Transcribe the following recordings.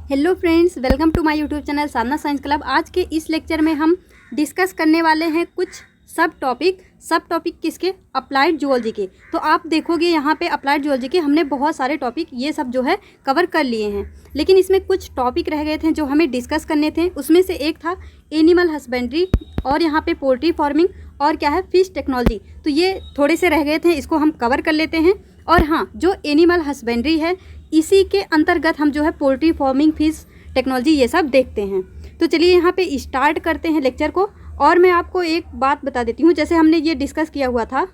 Hello friends, welcome to my YouTube channel Sadhana science club. आज के इस लेक्चर में हम डिस्कस करने वाले हैं कुछ सब टॉपिक किसके, अप्लाइड जूलॉजी के। तो आप देखोगे यहाँ पे अप्लाइड जूलॉजी के हमने बहुत सारे टॉपिक ये सब जो है कवर कर लिए हैं, लेकिन इसमें कुछ टॉपिक रह गए थे जो हमें डिस्कस करने थे। उसमें से एक था एनिमल हस्बेंड्री और यहाँ पे पोल्ट्री फार्मिंग और क्या है फिश टेक्नोलॉजी। तो ये थोड़े से रह गए थे, इसको हम कवर कर लेते हैं। और हाँ, जो एनिमल हस्बेंड्री है इसी के अंतर्गत हम जो है पोल्ट्री फार्मिंग, फिश टेक्नोलॉजी ये सब देखते हैं। तो चलिए यहाँ पे स्टार्ट करते हैं लेक्चर को। और मैं आपको एक बात बता देती हूँ, जैसे हमने ये डिस्कस किया हुआ था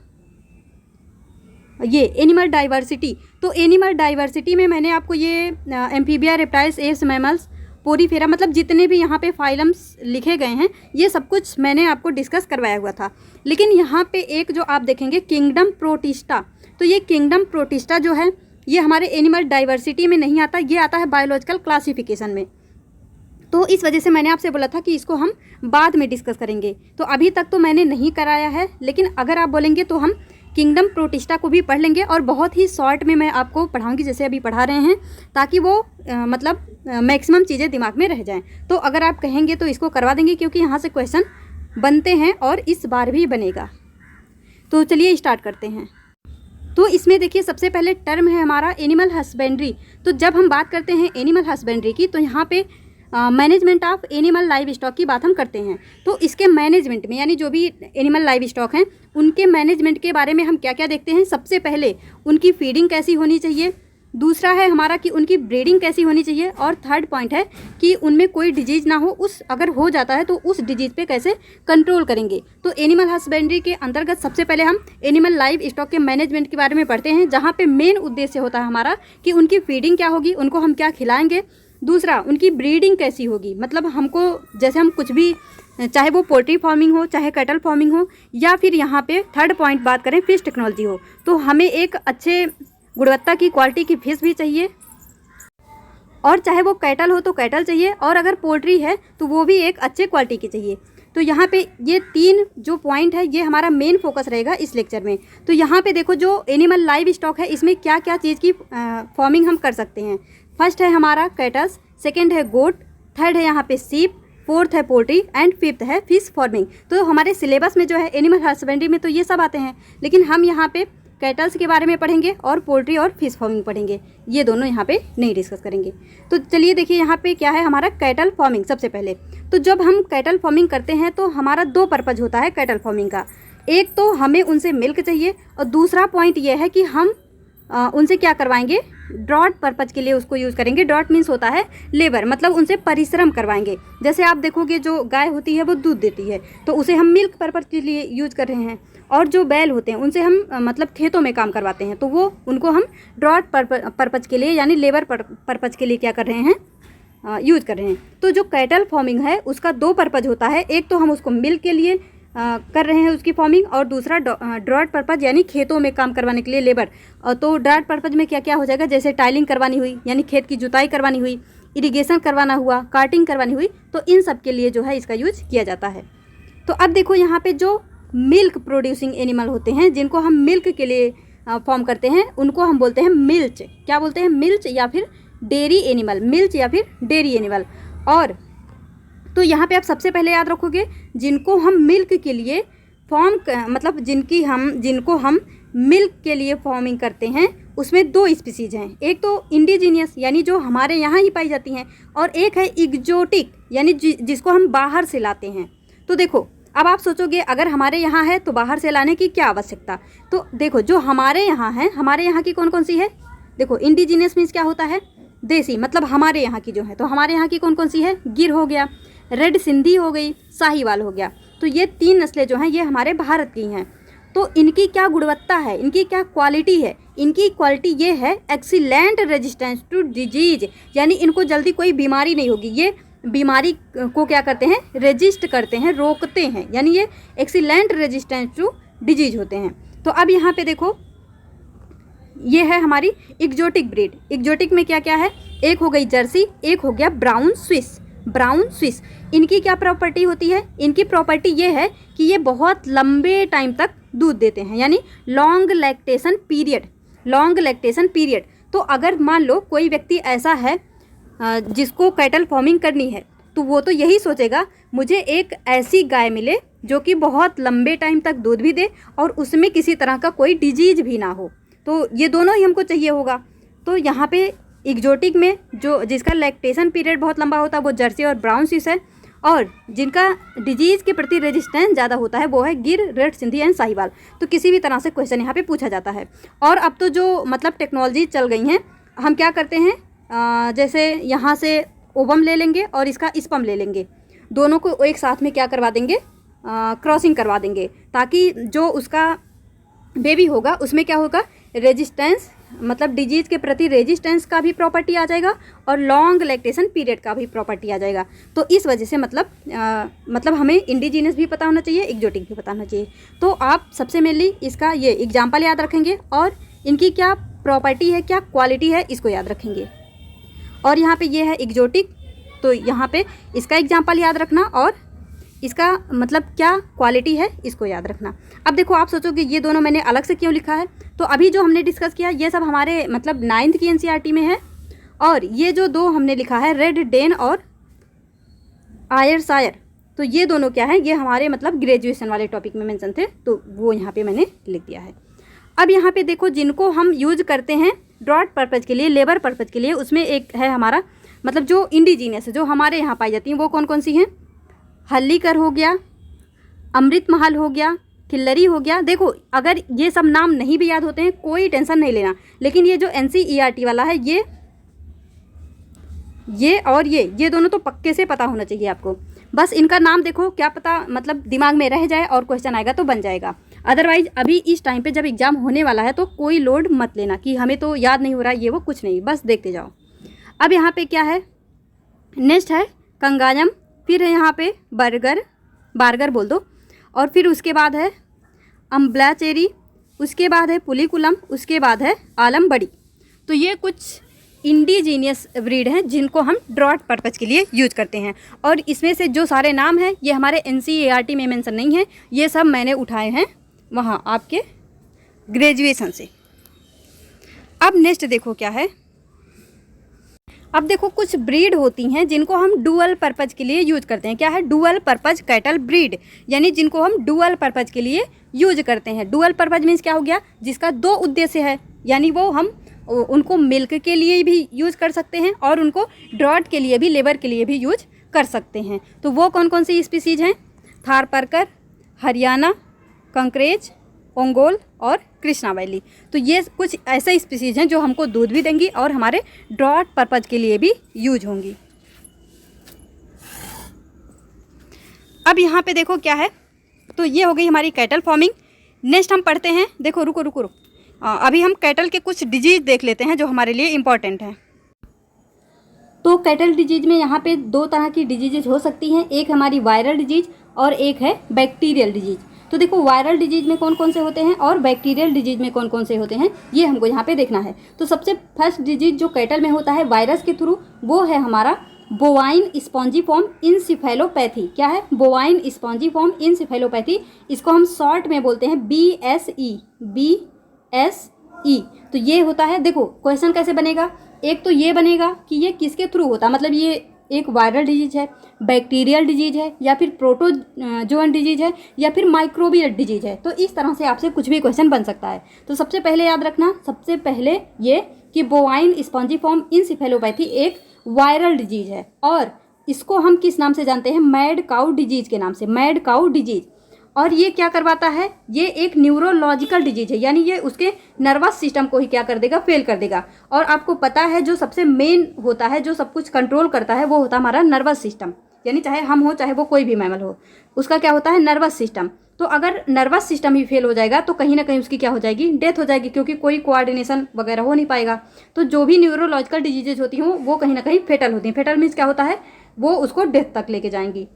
ये एनिमल डाइवर्सिटी। तो एनिमल डाइवर्सिटी में मैंने आपको ये amphibia, reptiles, apps, mammals, Porifera, मतलब जितने भी यहाँ पे फाइलम्स लिखे गए हैं ये सब कुछ मैंने आपको डिस्कस करवाया हुआ था। लेकिन यहाँ पे एक जो आप देखेंगे किंगडम प्रोटिस्टा, तो ये किंगडम प्रोटिस्टा जो है ये हमारे एनिमल डाइवर्सिटी में नहीं आता, ये आता है बायोलॉजिकल क्लासिफिकेशन में। तो इस वजह से मैंने आपसे बोला था कि इसको हम बाद में डिस्कस करेंगे। तो अभी तक तो मैंने नहीं कराया है, लेकिन अगर आप बोलेंगे तो हम किंगडम प्रोटिस्टा को भी पढ़ लेंगे और बहुत ही शॉर्ट में मैं आपको पढ़ाऊंगी जैसे अभी पढ़ा रहे हैं, ताकि वो मतलब मैक्सिमम चीज़ें दिमाग में रह जाएं। तो अगर आप कहेंगे तो इसको करवा देंगे, क्योंकि यहाँ से क्वेश्चन बनते हैं और इस बार भी बनेगा। तो चलिए स्टार्ट करते हैं। तो इसमें देखिए सबसे पहले टर्म है हमारा एनिमल हस्बेंड्री। तो जब हम बात करते हैं एनिमल हस्बेंड्री की, तो यहाँ पे management of animal live stock की बात हम करते हैं। तो इसके मैनेजमेंट में, यानी जो भी एनिमल लाइव स्टॉक हैं उनके मैनेजमेंट के बारे में हम क्या क्या देखते हैं। सबसे पहले उनकी फीडिंग कैसी होनी चाहिए, दूसरा है हमारा कि उनकी ब्रीडिंग कैसी होनी चाहिए, और थर्ड पॉइंट है कि उनमें कोई डिजीज़ ना हो, उस अगर हो जाता है तो उस डिजीज़ पे कैसे कंट्रोल करेंगे। तो एनिमल हस्बेंड्री के अंतर्गत सबसे पहले हम एनिमल लाइव स्टॉक के मैनेजमेंट के बारे में पढ़ते हैं, जहाँ पे मेन उद्देश्य होता है हमारा कि उनकी फीडिंग क्या होगी, उनको हम क्या खिलाएंगे। दूसरा, उनकी ब्रीडिंग कैसी होगी, मतलब हमको जैसे हम कुछ भी, चाहे वो पोल्ट्री फार्मिंग हो, चाहे कैटल फार्मिंग हो, या फिर यहाँ पे थर्ड पॉइंट बात करें फिश टेक्नोलॉजी हो, तो हमें एक अच्छे गुणवत्ता की क्वालिटी की फिश भी चाहिए। और चाहे वो कैटल हो तो कैटल चाहिए, और अगर पोल्ट्री है तो वो भी एक अच्छे क्वालिटी की चाहिए। तो यहाँ पे ये तीन जो पॉइंट है ये हमारा मेन फोकस रहेगा इस लेक्चर में। तो यहाँ पे देखो जो एनिमल लाइव स्टॉक है इसमें क्या क्या चीज़ की फार्मिंग हम कर सकते हैं। फर्स्ट है हमारा कैटल्स, सेकेंड है गोट, थर्ड है यहाँ पे सीप, फोर्थ है पोल्ट्री एंड फिफ्थ है फिश फार्मिंग। तो हमारे सिलेबस में जो है एनिमल हस्बेंड्री में तो ये सब आते हैं, लेकिन हम यहाँ पे कैटल्स के बारे में पढ़ेंगे और पोल्ट्री और फिश फार्मिंग पढ़ेंगे, ये दोनों यहाँ पे नहीं डिस्कस करेंगे। तो चलिए देखिए यहाँ पे क्या है हमारा कैटल फार्मिंग। सबसे पहले तो जब हम कैटल फार्मिंग करते हैं तो हमारा दो पर्पज़ होता है कैटल फार्मिंग का। एक तो हमें उनसे मिल्क चाहिए, और दूसरा पॉइंट ये है कि हम उनसे क्या करवाएंगे, ड्रॉट पर्पज़ के लिए उसको यूज़ करेंगे। ड्रॉट मीन्स होता है लेबर, मतलब उनसे परिश्रम करवाएंगे। जैसे आप देखोगे जो गाय होती है वो दूध देती है, तो उसे हम मिल्क पर्पज़ के लिए यूज़ कर रहे हैं। और जो बैल होते हैं उनसे हम मतलब खेतों में काम करवाते हैं, तो वो उनको हम ड्रॉट पर्पज़ के लिए यानी लेबर पर्पज़ के लिए क्या कर रहे हैं, यूज़ कर रहे हैं। तो जो कैटल फार्मिंग है उसका दो पर्पज़ होता है, एक तो हम उसको मिल्क के लिए कर रहे हैं उसकी फार्मिंग, और दूसरा ड्रॉट पर्पज़ यानी खेतों में काम करवाने के लिए लेबर। तो ड्रॉट पर्पज़ में क्या क्या हो जाएगा, जैसे टाइलिंग करवानी हुई यानी खेत की जुताई करवानी हुई, इरिगेशन करवाना हुआ, कार्टिंग करवानी हुई, तो इन सब के लिए जो है इसका यूज किया जाता है। तो अब देखो यहाँ पे जो मिल्क प्रोड्यूसिंग एनिमल होते हैं जिनको हम मिल्क के लिए फॉर्म करते हैं उनको हम बोलते हैं मिल्च। क्या बोलते हैं, मिल्च या फिर डेयरी एनिमल, मिल्च या फिर डेयरी एनिमल। और तो यहाँ पे आप सबसे पहले याद रखोगे जिनको हम मिल्क के लिए मतलब जिनको हम मिल्क के लिए फार्मिंग करते हैं उसमें दो स्पीसीज हैं। एक तो इंडिजीनियस यानी जो हमारे यहाँ ही पाई जाती हैं, और एक है एग्जोटिक यानी जिसको हम बाहर से लाते हैं। तो देखो अब आप सोचोगे अगर हमारे यहाँ है तो बाहर से लाने की क्या आवश्यकता। तो देखो जो हमारे यहाँ है, हमारे यहाँ की कौन कौन सी है, देखो इंडिजीनियस मीन्स क्या होता है, देसी, मतलब हमारे यहाँ की जो है। तो हमारे यहाँ की कौन कौन सी है, गिर हो गया, रेड सिंधी हो गई, साहीवाल हो गया। तो ये तीन नस्लें जो हैं ये हमारे भारत की हैं। तो इनकी क्या गुणवत्ता है, इनकी क्या क्वालिटी है, इनकी क्वालिटी ये है एक्सीलेंट रेजिस्टेंस टू डिजीज, यानी इनको जल्दी कोई बीमारी नहीं होगी। ये बीमारी को क्या करते हैं, रेजिस्ट करते हैं, रोकते हैं, यानी ये एक्सीलेंट रेजिस्टेंस टू डिजीज होते हैं। तो अब यहाँ पे देखो ये है हमारी एग्जोटिक ब्रीड। एग्जोटिक में क्या क्या है, एक हो गई जर्सी, एक हो गया ब्राउन स्विस। ब्राउन स्विस इनकी क्या प्रॉपर्टी होती है, इनकी प्रॉपर्टी ये है कि ये बहुत लंबे टाइम तक दूध देते हैं, यानी लॉन्ग लैक्टेशन पीरियड। तो अगर मान लो कोई व्यक्ति ऐसा है जिसको कैटल फार्मिंग करनी है तो वो तो यही सोचेगा मुझे एक ऐसी गाय मिले जो कि बहुत लंबे टाइम तक दूध भी दे और उसमें किसी तरह का कोई डिजीज भी ना हो। तो ये दोनों ही हमको चाहिए होगा। तो यहाँ पे एग्जोटिक में जो जिसका लैक्टेशन पीरियड बहुत लंबा होता है वो जर्सी और ब्राउन स्विस है, और जिनका डिजीज़ के प्रति रेजिस्टेंस ज़्यादा होता है वो है गिर, रेड सिंधी एंड साहिवाल। तो किसी भी तरह से क्वेश्चन यहाँ पे पूछा जाता है। और अब तो जो मतलब टेक्नोलॉजी चल गई हैं, हम क्या करते हैं जैसे यहाँ से ओवम ले लेंगे और इसका स्पर्म ले लेंगे, दोनों को एक साथ में क्या करवा देंगे, क्रॉसिंग करवा देंगे, ताकि जो उसका बेबी होगा उसमें क्या होगा, रेजिस्टेंस मतलब डिजीज़ के प्रति रेजिस्टेंस का भी प्रॉपर्टी आ जाएगा और लॉन्ग लैक्टेशन पीरियड का भी प्रॉपर्टी आ जाएगा। तो इस वजह से मतलब हमें इंडिजीनियस भी पता होना चाहिए, एक्जोटिक भी पता होना चाहिए। तो आप सबसे मेनली इसका ये एग्जाम्पल याद रखेंगे और इनकी क्या प्रॉपर्टी है, क्या क्वालिटी है, इसको याद रखेंगे। और यहाँ पे ये है एक्जोटिक, तो यहाँ पे इसका एग्जाम्पल याद रखना और इसका मतलब क्या क्वालिटी है इसको याद रखना। अब देखो आप सोचोगे ये दोनों मैंने अलग से क्यों लिखा है, तो अभी जो हमने डिस्कस किया ये सब हमारे मतलब 9th की एनसीईआरटी में है, और ये जो दो हमने लिखा है रेड डेन और आयरशायर, तो ये दोनों क्या है, ये हमारे मतलब ग्रेजुएशन वाले टॉपिक में मेंशन थे, तो वो यहाँ पे मैंने लिख दिया है। अब यहाँ पे देखो जिनको हम यूज करते हैं ड्रॉट पर्पज़ के लिए, लेबर पर्पज़ के लिए, उसमें एक है हमारा मतलब जो इंडिजीनियस जो हमारे यहाँ पाई जाती हैं वो कौन कौन सी हैं, हल्लीकर हो गया, अमृत महल हो गया, खिल्लरी हो गया। देखो अगर ये सब नाम नहीं भी याद होते हैं कोई टेंशन नहीं लेना, लेकिन ये जो एनसीईआरटी वाला है ये और ये दोनों तो पक्के से पता होना चाहिए आपको। बस इनका नाम देखो, क्या पता मतलब दिमाग में रह जाए और क्वेश्चन आएगा तो बन जाएगा। अदरवाइज अभी इस टाइम पे जब एग्ज़ाम होने वाला है तो कोई लोड मत लेना कि हमें तो याद नहीं हो रहा है, ये वो कुछ नहीं, बस देखते जाओ। अब यहाँ पे क्या है, नेक्स्ट है कंगायम, फिर है यहाँ पे बारगर बोल दो, और फिर उसके बाद है अम्ब्लाचेरी, उसके बाद है पुलिकुलम, उसके बाद है आलमबड़ी। तो ये कुछ इंडिजीनियस ब्रीड हैं जिनको हम ड्रॉट पर्पज़ के लिए यूज करते हैं, और इसमें से जो सारे नाम हैं ये हमारे एनसीईआरटी में मेंशन नहीं है, ये सब मैंने उठाए हैं वहाँ आपके ग्रेजुएशन से। अब नेक्स्ट देखो क्या है, अब देखो कुछ ब्रीड होती हैं जिनको हम डुअल पर्पज़ के लिए यूज करते हैं। क्या है, डुअल पर्पज़ कैटल ब्रीड, यानी जिनको हम डुअल पर्पज़ के लिए यूज करते हैं। डुअल पर्पज़ मीन्स क्या हो गया, जिसका दो उद्देश्य है, यानी वो हम उनको मिल्क के लिए भी यूज कर सकते हैं और उनको ड्रॉट के लिए भी, लेबर के लिए भी यूज कर सकते हैं। तो वो कौन कौन सी स्पीसीज हैं, थारपारकर, हरियाणा, कंकरेज, ओंगोल और कृष्णा वैली। तो ये कुछ ऐसे स्पीसीज हैं जो हमको दूध भी देंगी और हमारे ड्रॉट पर्पज़ के लिए भी यूज होंगी। अब यहाँ पे देखो क्या है, तो ये हो गई हमारी कैटल फार्मिंग। नेक्स्ट हम पढ़ते हैं, देखो रुको अभी हम कैटल के कुछ डिजीज देख लेते हैं जो हमारे लिए इम्पॉर्टेंट हैं। तो कैटल डिजीज में यहाँ पे दो तरह की डिजीजेज हो सकती हैं, एक हमारी वायरल डिजीज और एक है बैक्टीरियल डिजीज। तो देखो वायरल डिजीज में कौन कौन से होते हैं और बैक्टीरियल डिजीज में कौन कौन से होते हैं, ये हमको यहाँ पे देखना है। तो सबसे फर्स्ट डिजीज जो कैटल में होता है वायरस के थ्रू, वो है हमारा बोवाइन स्पॉन्जीफॉर्म इंसेफेलोपैथी। क्या है, बोवाइन स्पॉन्जीफॉर्म इंसेफेलोपैथी, इसको हम शॉर्ट में बोलते हैं BSE। तो ये होता है, देखो क्वेश्चन कैसे बनेगा, एक तो ये बनेगा कि ये किसके थ्रू होता है, मतलब ये एक वायरल डिजीज है, बैक्टीरियल डिजीज है, या फिर प्रोटोजोअन डिजीज है, या फिर माइक्रोबियल डिजीज है। तो इस तरह से आपसे कुछ भी क्वेश्चन बन सकता है। तो सबसे पहले याद रखना, सबसे पहले ये कि बोवाइन स्पॉन्जीफॉर्म इंसेफेलोपैथी एक वायरल डिजीज है, और इसको हम किस नाम से जानते हैं, मैड काउ डिजीज के नाम से, मैड काउ डिजीज। और ये क्या करवाता है, ये एक न्यूरोलॉजिकल डिजीज है, यानी ये उसके नर्वस सिस्टम को ही क्या कर देगा, फेल कर देगा। और आपको पता है जो सबसे मेन होता है, जो सब कुछ कंट्रोल करता है, वो होता है हमारा नर्वस सिस्टम, यानी चाहे हम हो चाहे वो कोई भी मैमल हो, उसका क्या होता है, नर्वस सिस्टम। तो अगर नर्वस सिस्टम ही फेल हो जाएगा तो कहीं ना कहीं उसकी क्या हो जाएगी, डेथ हो जाएगी, क्योंकि कोई कोऑर्डिनेशन वगैरह हो नहीं पाएगा। तो जो भी न्यूरोलॉजिकल डिजीजेज होती हैं वो कहीं ना कहीं फेटल होती हैं। फेटल मीन्स क्या होता है, वो उसको डेथ तक लेके जाएंगी।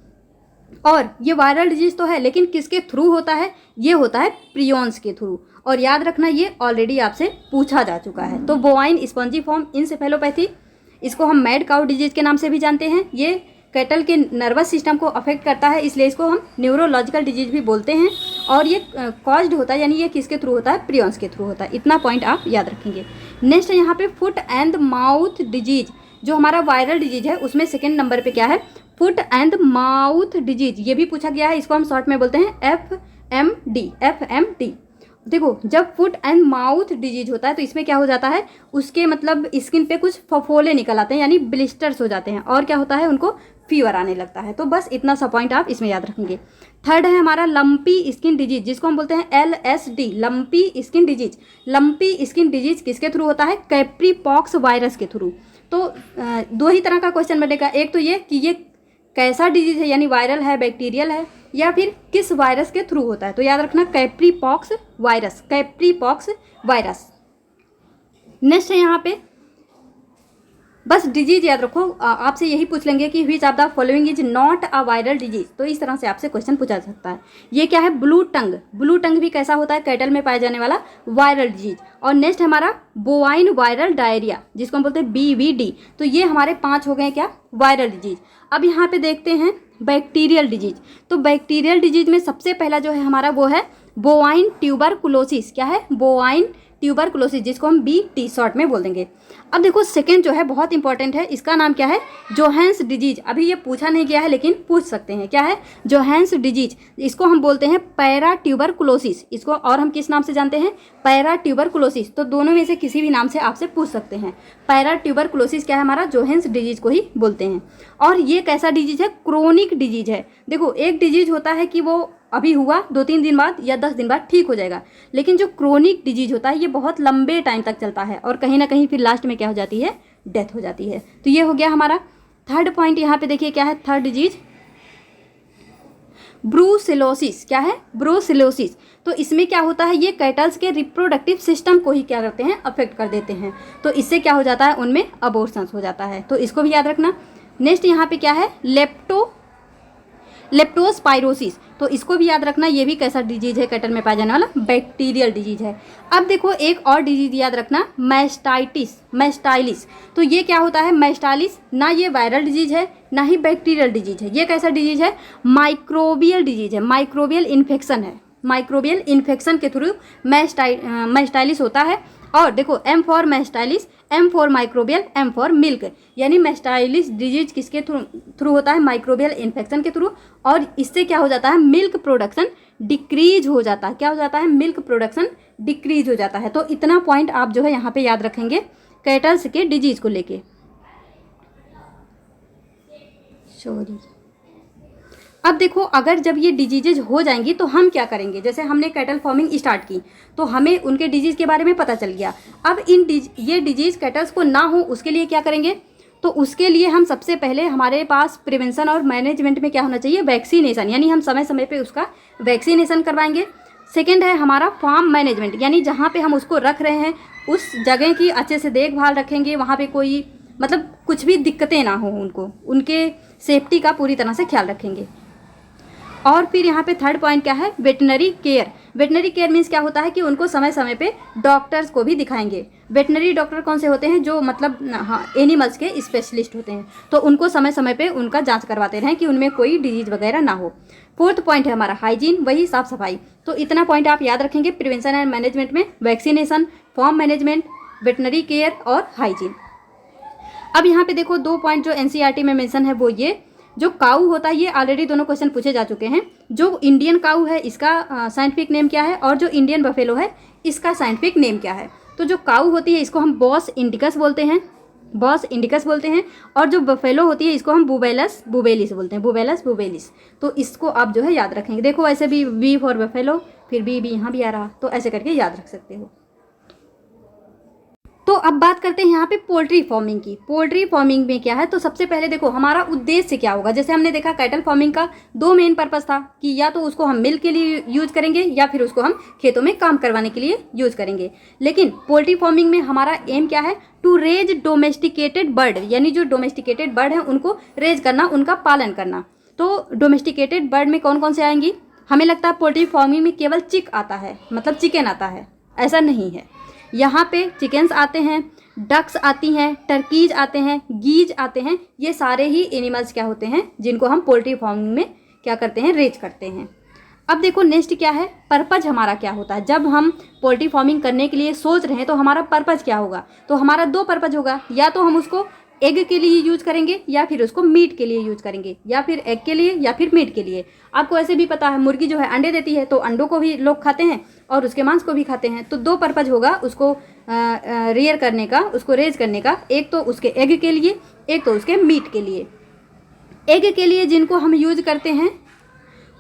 और ये वायरल डिजीज तो है, लेकिन किसके थ्रू होता है, ये होता है प्रियॉन्स के थ्रू। और याद रखना ये ऑलरेडी आपसे पूछा जा चुका है। तो बोवाइन स्पॉन्जीफॉर्म इंसेफेलोपैथी, इसको हम मैड काउ डिजीज के नाम से भी जानते हैं। ये कैटल के नर्वस सिस्टम को अफेक्ट करता है, इसलिए इसको हम न्यूरोलॉजिकल डिजीज भी बोलते हैं। और ये कॉज्ड होता है, यानी ये किसके थ्रू होता है, प्रियॉन्स के थ्रू होता है। इतना पॉइंट आप याद रखेंगे। नेक्स्ट है यहाँ पे फुट एंड माउथ डिजीज, जो हमारा वायरल डिजीज है उसमें सेकेंड नंबर पे क्या है, फुट एंड माउथ डिजीज। ये भी पूछा गया है, इसको हम शॉर्ट में बोलते हैं FMD। देखो, जब फुट एंड माउथ डिजीज होता है तो इसमें क्या हो जाता है, उसके मतलब स्किन पे कुछ फफोले निकल आते हैं, यानी ब्लिस्टर्स हो जाते हैं, और क्या होता है, उनको फीवर आने लगता है। तो बस इतना सा पॉइंट आप इसमें याद रखेंगे। थर्ड है हमारा लंपी स्किन डिजीज, जिसको हम बोलते हैं LSD, lumpy skin disease. Lumpy skin disease किसके थ्रू होता है, कैप्री पॉक्स वायरस के थ्रू। तो दो ही तरह का क्वेश्चन बनेगा, एक तो ये कि ये कैसा डिजीज है, यानी वायरल है, बैक्टीरियल है, या फिर किस वायरस के थ्रू होता है। तो याद रखना Capri pox virus, Capri pox virus. Next है यहाँ पे बस डिजीज याद रखो, आपसे यही पूछ लेंगे कि which of the following is not a viral disease. तो इस तरह से आपसे क्वेश्चन पूछा सकता है। ये क्या है, ब्लू टंग। ब्लू टंग भी कैसा होता है, कैटल में पाया जाने वाला वायरल डिजीज। और नेक्स्ट हमारा बोवाइन वायरल डायरिया, जिसको हम बोलते हैं BVD। तो ये हमारे 5 हो गए क्या, वायरल डिजीज। अब यहाँ पे देखते हैं बैक्टीरियल डिजीज। तो बैक्टीरियल डिजीज में सबसे पहला जो है हमारा वो है बोवाइन ट्यूबरकुलोसिस। क्या है, बोवाइन ट्यूबरकुलोसिस, जिसको हम BT शॉर्ट में बोल देंगे। अब देखो सेकंड जो है बहुत इंपॉर्टेंट है, इसका नाम क्या है, जोहान्स डिजीज। अभी ये पूछा नहीं गया है लेकिन पूछ सकते हैं, क्या है, जोहान्स डिजीज। इसको हम बोलते हैं पैरा ट्यूबरकुलोसिस। इसको और हम किस नाम से जानते हैं, पैरा ट्यूबरकुलोसिस। तो दोनों में से किसी भी नाम से आपसे पूछ सकते हैं। पैरा ट्यूबरकुलोसिस क्या है हमारा, जोहान्स डिजीज को ही बोलते हैं। और ये कैसा डिजीज है, क्रोनिक डिजीज है। देखो, एक डिजीज होता है कि वो अभी हुआ 2-3 दिन बाद या 10 दिन बाद ठीक हो जाएगा, लेकिन जो क्रोनिक डिजीज होता है ये बहुत लंबे टाइम तक चलता है, और कहीं ना कहीं फिर लास्ट में क्या हो जाती है, डेथ हो जाती है। तो ये हो गया हमारा थर्ड पॉइंट। यहाँ पे देखिए क्या है, थर्ड डिजीज ब्रूसेलोसिस। क्या है, ब्रूसेलोसिस। तो इसमें क्या होता है, ये कैटल्स के रिप्रोडक्टिव सिस्टम को ही क्या करते हैं, अफेक्ट कर देते हैं। तो इससे क्या हो जाता है, उनमें अबॉर्शंस हो जाता है। तो इसको भी याद रखना। नेक्स्ट यहाँ पे क्या है, लेप्टोस्पाइरोसिस। तो इसको भी याद रखना, ये भी कैसा डिजीज है, कैटल में पाया जाने वाला बैक्टीरियल डिजीज है। अब देखो एक और डिजीज याद रखना, मैस्टाइलिस। तो ये क्या होता है, मैस्टाइलिस ना ये वायरल डिजीज है ना ही बैक्टीरियल डिजीज है। ये कैसा डिजीज है, माइक्रोबियल डिजीज है, माइक्रोबियल इन्फेक्शन है। माइक्रोबियल इन्फेक्शन के थ्रू मैस्टाइलिस होता है। और देखो M for mastitis, M for microbial, M for milk, यानी मैस्टाइलिस डिजीज किसके थ्रू होता है, माइक्रोबियल इन्फेक्शन के थ्रू। और इससे क्या हो जाता है, मिल्क प्रोडक्शन डिक्रीज हो जाता है। क्या हो जाता है, मिल्क प्रोडक्शन डिक्रीज हो जाता है। तो इतना पॉइंट आप जो है यहाँ पे याद रखेंगे कैटल्स के डिजीज को लेके। अब देखो, अगर जब ये डिजीजेज हो जाएंगी तो हम क्या करेंगे, जैसे हमने कैटल फार्मिंग स्टार्ट की तो हमें उनके डिजीज के बारे में पता चल गया। अब ये डिजीज कैटल्स को ना हो उसके लिए क्या करेंगे, तो उसके लिए हम सबसे पहले हमारे पास प्रिवेंशन और मैनेजमेंट में क्या होना चाहिए, वैक्सीनेशन, यानी हम समय समय पे उसका वैक्सीनेशन करवाएंगे। सेकेंड है हमारा फार्म मैनेजमेंट, यानी जहाँ पे हम उसको रख रहे हैं उस जगह की अच्छे से देखभाल रखेंगे, वहाँ पे कोई मतलब कुछ भी दिक्कतें ना हो, उनके सेफ्टी का पूरी तरह से ख्याल रखेंगे। और फिर यहाँ पे थर्ड पॉइंट क्या है, veterinary care. Veterinary care means क्या होता है कि उनको समय समय पे डॉक्टर्स को भी दिखाएंगे। वेटनरी डॉक्टर कौन से होते हैं, जो मतलब एनिमल्स के स्पेशलिस्ट होते हैं। तो उनको समय समय पे उनका जांच करवाते रहें कि उनमें कोई डिजीज वगैरह ना हो। फोर्थ पॉइंट है हमारा हाइजीन, वही साफ सफाई। तो इतना पॉइंट आप याद रखेंगे प्रिवेंशन एंड मैनेजमेंट में, vaccination, form management, veterinary care और हाइजीन। अब यहाँ पे देखो 2 पॉइंट जो NCERT में मेंशन है, वो ये जो काऊ होता है, ये ऑलरेडी दोनों क्वेश्चन पूछे जा चुके हैं। जो इंडियन काऊ है इसका साइंटिफिक नेम क्या है, और जो इंडियन बफेलो है इसका साइंटिफिक नेम क्या है। तो जो काऊ होती है इसको हम बॉस इंडिकस बोलते हैं, और जो बफेलो होती है इसको हम बुबेलस बुबेलिस बोलते हैं, बुबेलस बुबेलिस। तो इसको आप जो है याद रखेंगे। देखो ऐसे भी बी फॉर बफेलो, फिर बी यहाँ भी आ रहा, तो ऐसे करके याद रख सकते हो। तो अब बात करते हैं यहाँ पे पोल्ट्री फार्मिंग की। पोल्ट्री फार्मिंग में क्या है, तो सबसे पहले देखो हमारा उद्देश्य क्या होगा। जैसे हमने देखा कैटल फार्मिंग का 2 मेन पर्पस था कि या तो उसको हम मिल्क के लिए यूज करेंगे या फिर उसको हम खेतों में काम करवाने के लिए यूज करेंगे। लेकिन पोल्ट्री फार्मिंग में हमारा एम क्या है, टू रेज डोमेस्टिकेटेड बर्ड, यानी जो डोमेस्टिकेटेड बर्ड है उनको रेज करना, उनका पालन करना। तो डोमेस्टिकेटेड बर्ड में कौन कौन से आएंगी, हमें लगता है पोल्ट्री फार्मिंग में केवल चिक आता है, मतलब चिकन आता है, ऐसा नहीं है। यहाँ पे चिकन्स आते हैं, डक्स आती हैं, टर्कीज आते हैं, गीज आते हैं। ये सारे ही एनिमल्स क्या होते हैं जिनको हम पोल्ट्री फार्मिंग में क्या करते हैं, रेज करते हैं। अब देखो नेक्स्ट क्या है, पर्पज हमारा क्या होता है। जब हम पोल्ट्री फार्मिंग करने के लिए सोच रहे हैं तो हमारा पर्पज क्या होगा, तो हमारा दो पर्पज होगा, या तो हम उसको एग के लिए यूज करेंगे या फिर उसको मीट के लिए यूज करेंगे, या फिर एग के लिए या फिर मीट के लिए। आपको ऐसे भी पता है मुर्गी जो है अंडे देती है, तो अंडों को भी लोग खाते हैं और उसके मांस को भी खाते हैं। तो दो पर्पज होगा उसको रेयर करने का, उसको रेज करने का, एक तो उसके एग के लिए, एक तो उसके मीट के लिए। एग के लिए जिनको हम यूज करते हैं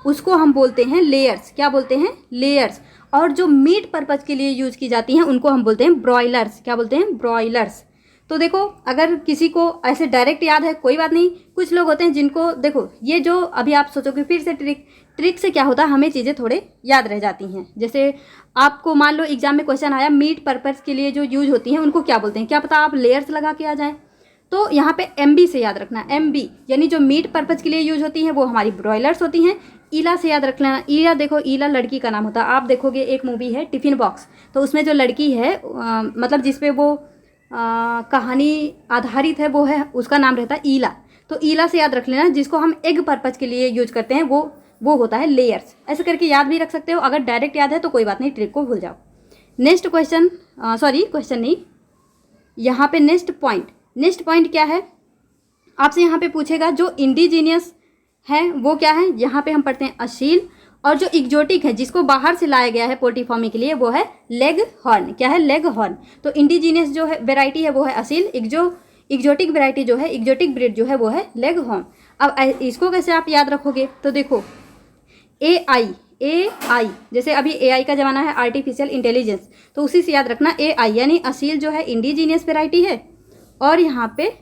उसको हम बोलते हैं लेयर्स। क्या बोलते हैं, लेयर्स। और जो मीट पर्पज के लिए यूज की जाती हैं उनको हम बोलते हैं ब्रॉयलर्स। क्या बोलते हैं, ब्रॉयलर्स। तो देखो अगर किसी को ऐसे डायरेक्ट याद है कोई बात नहीं, कुछ लोग होते हैं जिनको, देखो ये जो अभी आप सोचोगे फिर से ट्रिक से क्या होता है, हमें चीज़ें थोड़े याद रह जाती हैं। जैसे आपको मान लो एग्जाम में क्वेश्चन आया मीट पर्पज के लिए जो यूज होती हैं उनको क्या बोलते हैं, क्या पता आप लेयर्स लगा के आ जाएं। तो यहाँ पे MB से याद रखना, MB यानी जो मीट पर्पज के लिए यूज होती हैं वो हमारी ब्रॉयलर्स होती हैं। ईला से याद रख लेना, ईला देखो ईला लड़की का नाम होता है। आप देखोगे एक मूवी है टिफिन बॉक्स, तो उसमें जो लड़की है मतलब जिसपे वो कहानी आधारित है वो है, उसका नाम रहता है ईला। तो ईला से याद रख लेना, जिसको हम एग पर्पज के लिए यूज करते हैं वो होता है लेयर्स। ऐसे करके याद भी रख सकते हो। अगर डायरेक्ट याद है तो कोई बात नहीं, ट्रिक को भूल जाओ। नेक्स्ट क्वेश्चन, सॉरी क्वेश्चन नहीं, यहाँ पे नेक्स्ट पॉइंट क्या है, आपसे यहाँ पे पूछेगा जो इंडिजीनियस है वो क्या है। यहाँ पे हम पढ़ते हैं असील, और जो एग्जोटिक है जिसको बाहर से लाया गया है पोल्ट्री फार्मिंग के लिए वो है लेग हॉर्न। क्या है, लेग हॉर्न। तो इंडिजीनियस जो है वेराइटी है वो है असील, एग्जोटिक वेराइटी जो है, एग्जोटिक ब्रीड जो है वो है लेग हॉर्न। अब इसको कैसे आप याद रखोगे, तो देखो AI जैसे अभी AI का ज़माना है, आर्टिफिशियल इंटेलिजेंस, तो उसी से याद रखना AI यानी असील जो है इंडिजीनियस वेराइटी है। और यहाँ पे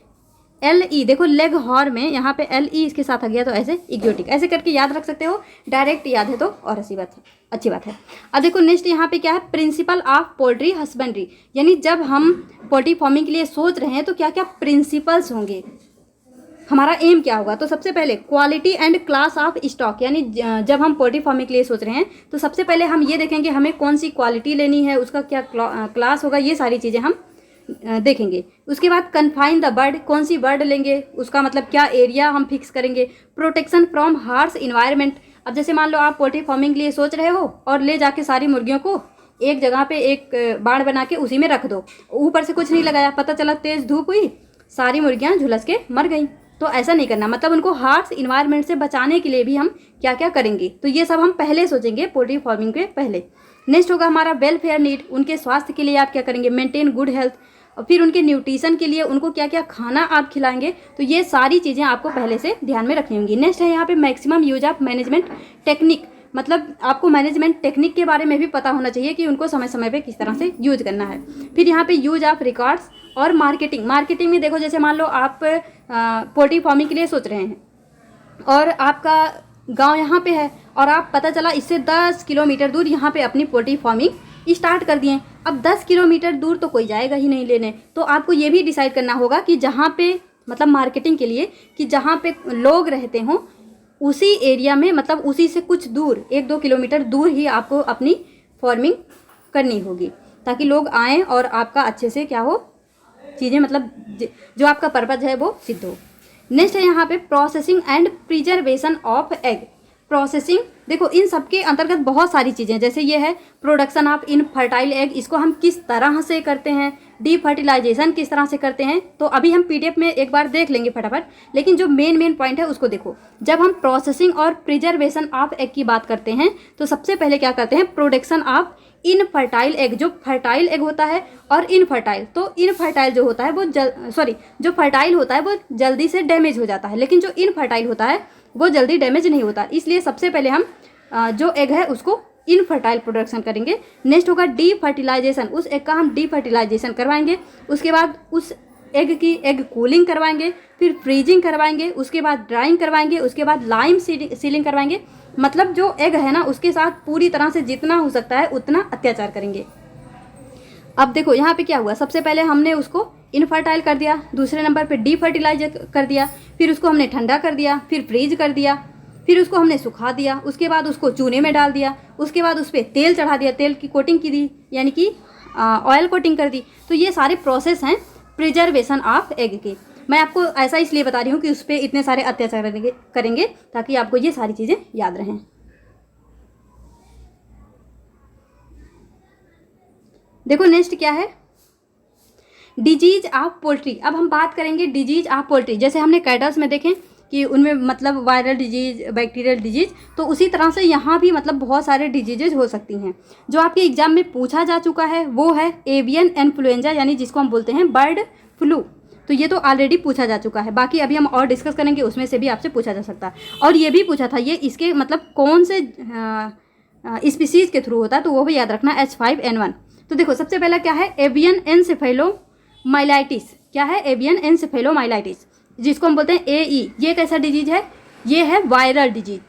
LE देखो लेग हॉर्न में यहाँ पे LE इसके साथ आ गया तो ऐसे एग्जोटिक, ऐसे करके याद रख सकते हो। डायरेक्ट याद है तो और अच्छी बात है। अब देखो नेक्स्ट यहाँ पे क्या है, प्रिंसिपल ऑफ पोल्ट्री हस्बेंड्री, यानी जब हम पोल्ट्री फार्मिंग के लिए सोच रहे हैं तो क्या क्या प्रिंसिपल्स होंगे, हमारा एम क्या होगा। तो सबसे पहले quality and class of stock, यानी जब हम पोल्ट्री फार्मिंग के लिए सोच रहे हैं तो सबसे पहले हम ये देखेंगे हमें कौन सी क्वालिटी लेनी है, उसका क्या क्लास होगा, ये सारी चीज़ें हम देखेंगे। उसके बाद कन्फाइन द बर्ड, कौन सी बर्ड लेंगे, उसका मतलब क्या एरिया हम फिक्स करेंगे। प्रोटेक्शन फ्रॉम हार्श इन्वायरमेंट, अब जैसे मान लो आप पोल्ट्री फार्मिंग के लिए सोच रहे हो और ले जाके सारी मुर्गियों को एक जगह पे एक बाड़ बना के उसी में रख दो, ऊपर से कुछ नहीं लगाया, पता चला तेज़ धूप हुई, सारी मुर्गियाँ झुलस के मर गई। तो ऐसा नहीं करना, मतलब उनको हार्श इन्वायरमेंट से बचाने के लिए भी हम क्या क्या करेंगे, तो ये सब हम पहले सोचेंगे पोल्ट्री फार्मिंग के पहले। नेक्स्ट होगा हमारा वेलफेयर नीड, उनके स्वास्थ्य के लिए आप क्या करेंगे, मेंटेन गुड हेल्थ, और फिर उनके न्यूट्रिशन के लिए उनको क्या क्या खाना आप खिलाएंगे, तो ये सारी चीज़ें आपको पहले से ध्यान में रखनी होंगी। नेक्स्ट है यहाँ पे maximum use of management technique, मतलब आपको मैनेजमेंट टेक्निक के बारे में भी पता होना चाहिए कि उनको समय समय पे किस तरह से यूज करना है। फिर यहाँ पे यूज ऑफ रिकॉर्ड्स और मार्केटिंग में देखो जैसे मान लो आप पोल्ट्री फार्मिंग के लिए सोच रहे हैं और आपका गांव यहाँ पे है और आप पता चला इससे 10 किलोमीटर दूर यहाँ पे अपनी पोल्ट्री फार्मिंग स्टार्ट कर दिए। अब 10 किलोमीटर दूर तो कोई जाएगा ही नहीं लेने, तो आपको ये भी डिसाइड करना होगा कि जहाँ पे मतलब मार्केटिंग के लिए कि जहाँ पे लोग रहते हों उसी एरिया में, मतलब उसी से कुछ दूर 1-2 किलोमीटर दूर ही आपको अपनी फार्मिंग करनी होगी, ताकि लोग आएँ और आपका अच्छे से क्या हो चीज़ें, मतलब जो आपका पर्पज़ है वो सिद्ध हो। नेक्स्ट है यहाँ पे processing and preservation of egg. Processing देखो इन सब के अंतर्गत बहुत सारी चीज़ें, जैसे ये है प्रोडक्शन ऑफ इनफर्टाइल एग, इसको हम किस तरह से करते हैं, डीफर्टिलाइजेशन किस तरह से करते हैं, तो अभी हम PDF में एक बार देख लेंगे फटाफट, लेकिन जो मेन पॉइंट है उसको देखो। जब हम प्रोसेसिंग और प्रिजर्वेशन ऑफ एग की बात करते हैं तो सबसे पहले क्या करते हैं, प्रोडक्शन ऑफ इनफर्टाइल एग, जो फर्टाइल एग होता है और इनफर्टाइल, तो इनफर्टाइल जो होता है वो जो फर्टाइल होता है वो जल्दी से डैमेज हो जाता है, लेकिन जो इनफर्टाइल होता है वो जल्दी डैमेज नहीं होता। इसलिए सबसे पहले हम जो एग है उसको इनफर्टाइल प्रोडक्शन करेंगे। नेक्स्ट होगा डीफर्टिलाइजेशन, उस एग का हम डीफर्टिलाइजेशन करवाएंगे, उसके बाद उस एग की एग कूलिंग करवाएंगे, फिर फ्रीजिंग करवाएंगे, उसके बाद ड्राइंग करवाएंगे, उसके बाद लाइम सीलिंग करवाएंगे, मतलब जो एग है ना उसके साथ पूरी तरह से जितना हो सकता है उतना अत्याचार करेंगे। अब देखो यहाँ पे क्या हुआ, सबसे पहले हमने उसको इनफर्टाइल कर दिया, दूसरे नंबर पे डीफर्टिलाइज कर दिया, फिर उसको हमने ठंडा कर दिया, फिर फ्रीज कर दिया, फिर उसको हमने सुखा दिया, उसके बाद उसको चूने में डाल दिया, उसके बाद उस पर तेल चढ़ा दिया, तेल की कोटिंग की दी, यानी कि ऑयल कोटिंग कर दी। तो ये सारे प्रोसेस हैं प्रिजर्वेशन ऑफ एग के। मैं आपको ऐसा इसलिए बता रही हूँ कि उस पर इतने सारे अत्याचार करेंगे ताकि आपको ये सारी चीज़ें याद रहें। देखो नेक्स्ट क्या है, डिजीज ऑफ पोल्ट्री। अब हम बात करेंगे डिजीज ऑफ पोल्ट्री। जैसे हमने कैटल्स में देखें कि उनमें मतलब वायरल डिजीज, बैक्टीरियल डिजीज, तो उसी तरह से यहाँ भी मतलब बहुत सारे डिजीजेज हो सकती हैं। जो आपके एग्जाम में पूछा जा चुका है वो है एवियन इन्फ्लुएंजा, यानी जिसको हम बोलते हैं बर्ड फ्लू। तो ये तो ऑलरेडी पूछा जा चुका है, बाकी अभी हम और डिस्कस करेंगे, उसमें से भी आपसे पूछा जा सकता है। और ये भी पूछा था ये इसके मतलब कौन से स्पीसीज के थ्रू होता है, तो वो भी याद रखना, H5N1। तो देखो सबसे पहला क्या है, एवियन एन्सेफेलोमाइलाइटिस। क्या है, एवियन एन्सेफेलोमाइलाइटिस, जिसको हम बोलते हैं AE। ये कैसा डिजीज है, ये है वायरल डिजीज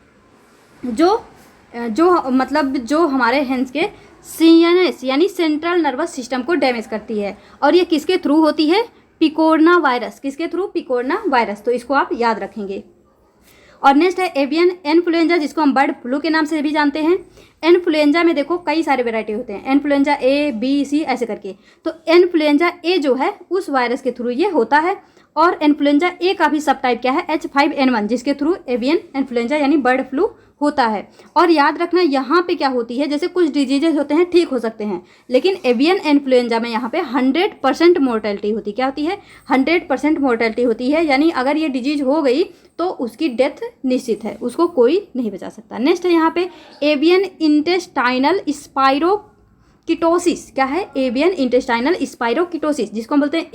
जो हमारे हेंस के CNS यानी सेंट्रल नर्वस सिस्टम को डैमेज करती है। और ये किसके थ्रू होती है, पिकोरना वायरस। किसके थ्रू, पिकोरना वायरस। तो इसको आप याद रखेंगे। और नेक्स्ट है एवियन इन्फ्लुएंजा, जिसको हम बर्ड फ्लू के नाम से भी जानते हैं। इन्फ्लुएंजा में देखो कई सारे वैरायटी होते हैं, इन्फ्लुएंजा A, B, C ऐसे करके। तो इन्फ्लुएंजा A जो है उस वायरस के थ्रू ये होता है। और इन्फ्लुएंजा A का भी सब टाइप क्या है, H5N1, जिसके थ्रू एवियन इन्फ्लुएंजा यानी बर्ड फ्लू होता है। और याद रखना यहाँ पे क्या होती है, जैसे कुछ डिजीजेज होते हैं ठीक हो सकते हैं, लेकिन एवियन इन्फ्लुएंजा में यहाँ पे 100% मोर्टेलिटी होती, क्या होती है, 100% मोर्टेलिटी होती है। यानी अगर ये डिजीज हो गई तो उसकी डेथ निश्चित है, उसको कोई नहीं बचा सकता। नेक्स्ट है यहाँ पे एवियन इंटेस्टाइनल स्पाइरोकिटोसिस। क्या है, एवियन इंटेस्टाइनल स्पाइरोकिटोसिस, जिसको हम बोलते हैं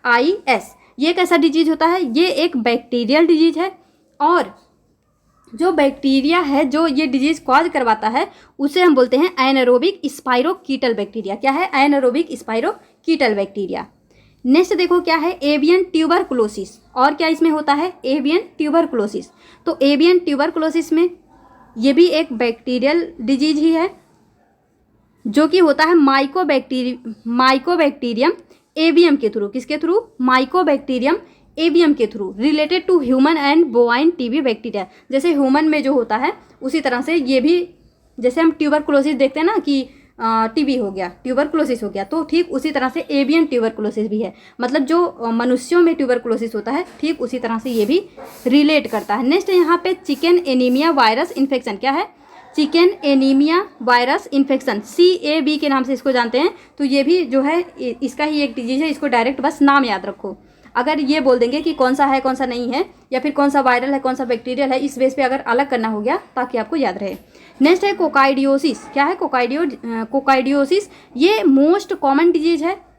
AIS। ये कैसा डिजीज होता है, ये एक बैक्टीरियल डिजीज है। और जो बैक्टीरिया है जो ये डिजीज कॉज करवाता है उसे हम बोलते हैं एनारोबिक स्पाइरोकीटल बैक्टीरिया। क्या है, एनारोबिक स्पाइरोकीटल बैक्टीरिया। नेक्स्ट देखो क्या है, एवियन ट्यूबरकुलोसिस। और क्या इसमें होता है, एवियन ट्यूबरकुलोसिस। तो एवियन ट्यूबरकुलोसिस में ये भी एक बैक्टीरियल डिजीज ही है, जो कि होता है माइकोबैक्टीरियम एवियम के थ्रू। किसके थ्रू, माइकोबैक्टीरियम एवियम के through, related to human and bovine TB bacteria. जैसे ह्यूमन में जो होता है उसी तरह से ये भी, जैसे हम ट्यूबरकुलोसिस देखते हैं ना कि TB हो गया, ट्यूबरकुलोसिस हो गया, तो ठीक उसी तरह से एवियन ट्यूबरकुलोसिस भी है। मतलब जो मनुष्यों में ट्यूबरकुलोसिस होता है ठीक उसी तरह से ये भी रिलेट करता है। नेक्स्ट यहाँ पे चिकन एनीमिया वायरस इन्फेक्शन। क्या है, chicken anaemia virus infection, CAB के नाम से इसको जानते हैं। तो ये भी जो है इसका ही एक डिजीज है, इसको डायरेक्ट बस नाम याद रखो। अगर ये बोल देंगे कि कौन सा है कौन सा नहीं है, या फिर कौन सा वायरल है कौन सा बैक्टीरियल है, इस बेस पे अगर अलग करना हो गया ताकि आपको याद रहे। नेक्स्ट है कोकाइडियोसिस। क्या है, कोकाइडियोसिस, ये मोस्ट कॉमन डिजीज है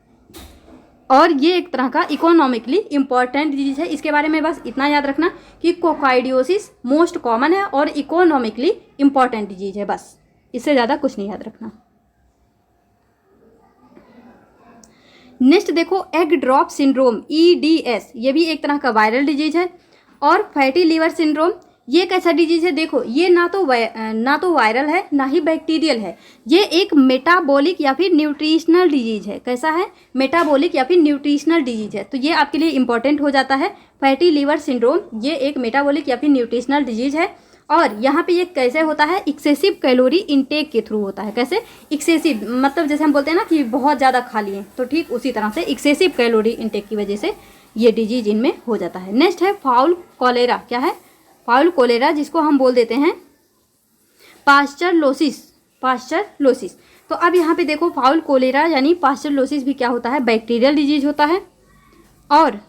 और ये एक तरह का इकोनॉमिकली इम्पॉर्टेंट डिजीज है। इसके बारे में बस इतना याद रखना कि कोकाइडियोसिस मोस्ट कॉमन है और इकोनॉमिकली इम्पॉर्टेंट डिजीज है, बस इससे ज़्यादा कुछ नहीं याद रखना। नेक्स्ट देखो एग ड्रॉप सिंड्रोम EDS, ये भी एक तरह का वायरल डिजीज है। और फैटी लीवर सिंड्रोम, ये कैसा डिजीज है, देखो ये ना तो वायरल है ना ही बैक्टीरियल है, ये एक मेटाबॉलिक या फिर न्यूट्रिशनल डिजीज है। कैसा है, मेटाबॉलिक या फिर न्यूट्रिशनल डिजीज है। तो ये आपके लिए इंपॉर्टेंट हो जाता है, फैटी लीवर सिंड्रोम ये एक मेटाबॉलिक या फिर न्यूट्रिशनल डिजीज है। और यहाँ पे ये कैसे होता है, एक्सेसिव कैलोरी इनटेक के थ्रू होता है। कैसे, एक्सेसिव मतलब जैसे हम बोलते हैं ना कि बहुत ज़्यादा खा लिए, तो ठीक उसी तरह से एक्सेसिव कैलोरी इनटेक की वजह से ये डिजीज इनमें हो जाता है। नेक्स्ट है फाउल कोलेरा। क्या है, फाउल कोलेरा, जिसको हम बोल देते हैं पास्चरलोसिस। तो अब यहाँ पे देखो फाउल कोलेरा यानी पास्चरलोसिस भी क्या होता है, बैक्टीरियल डिजीज होता है। और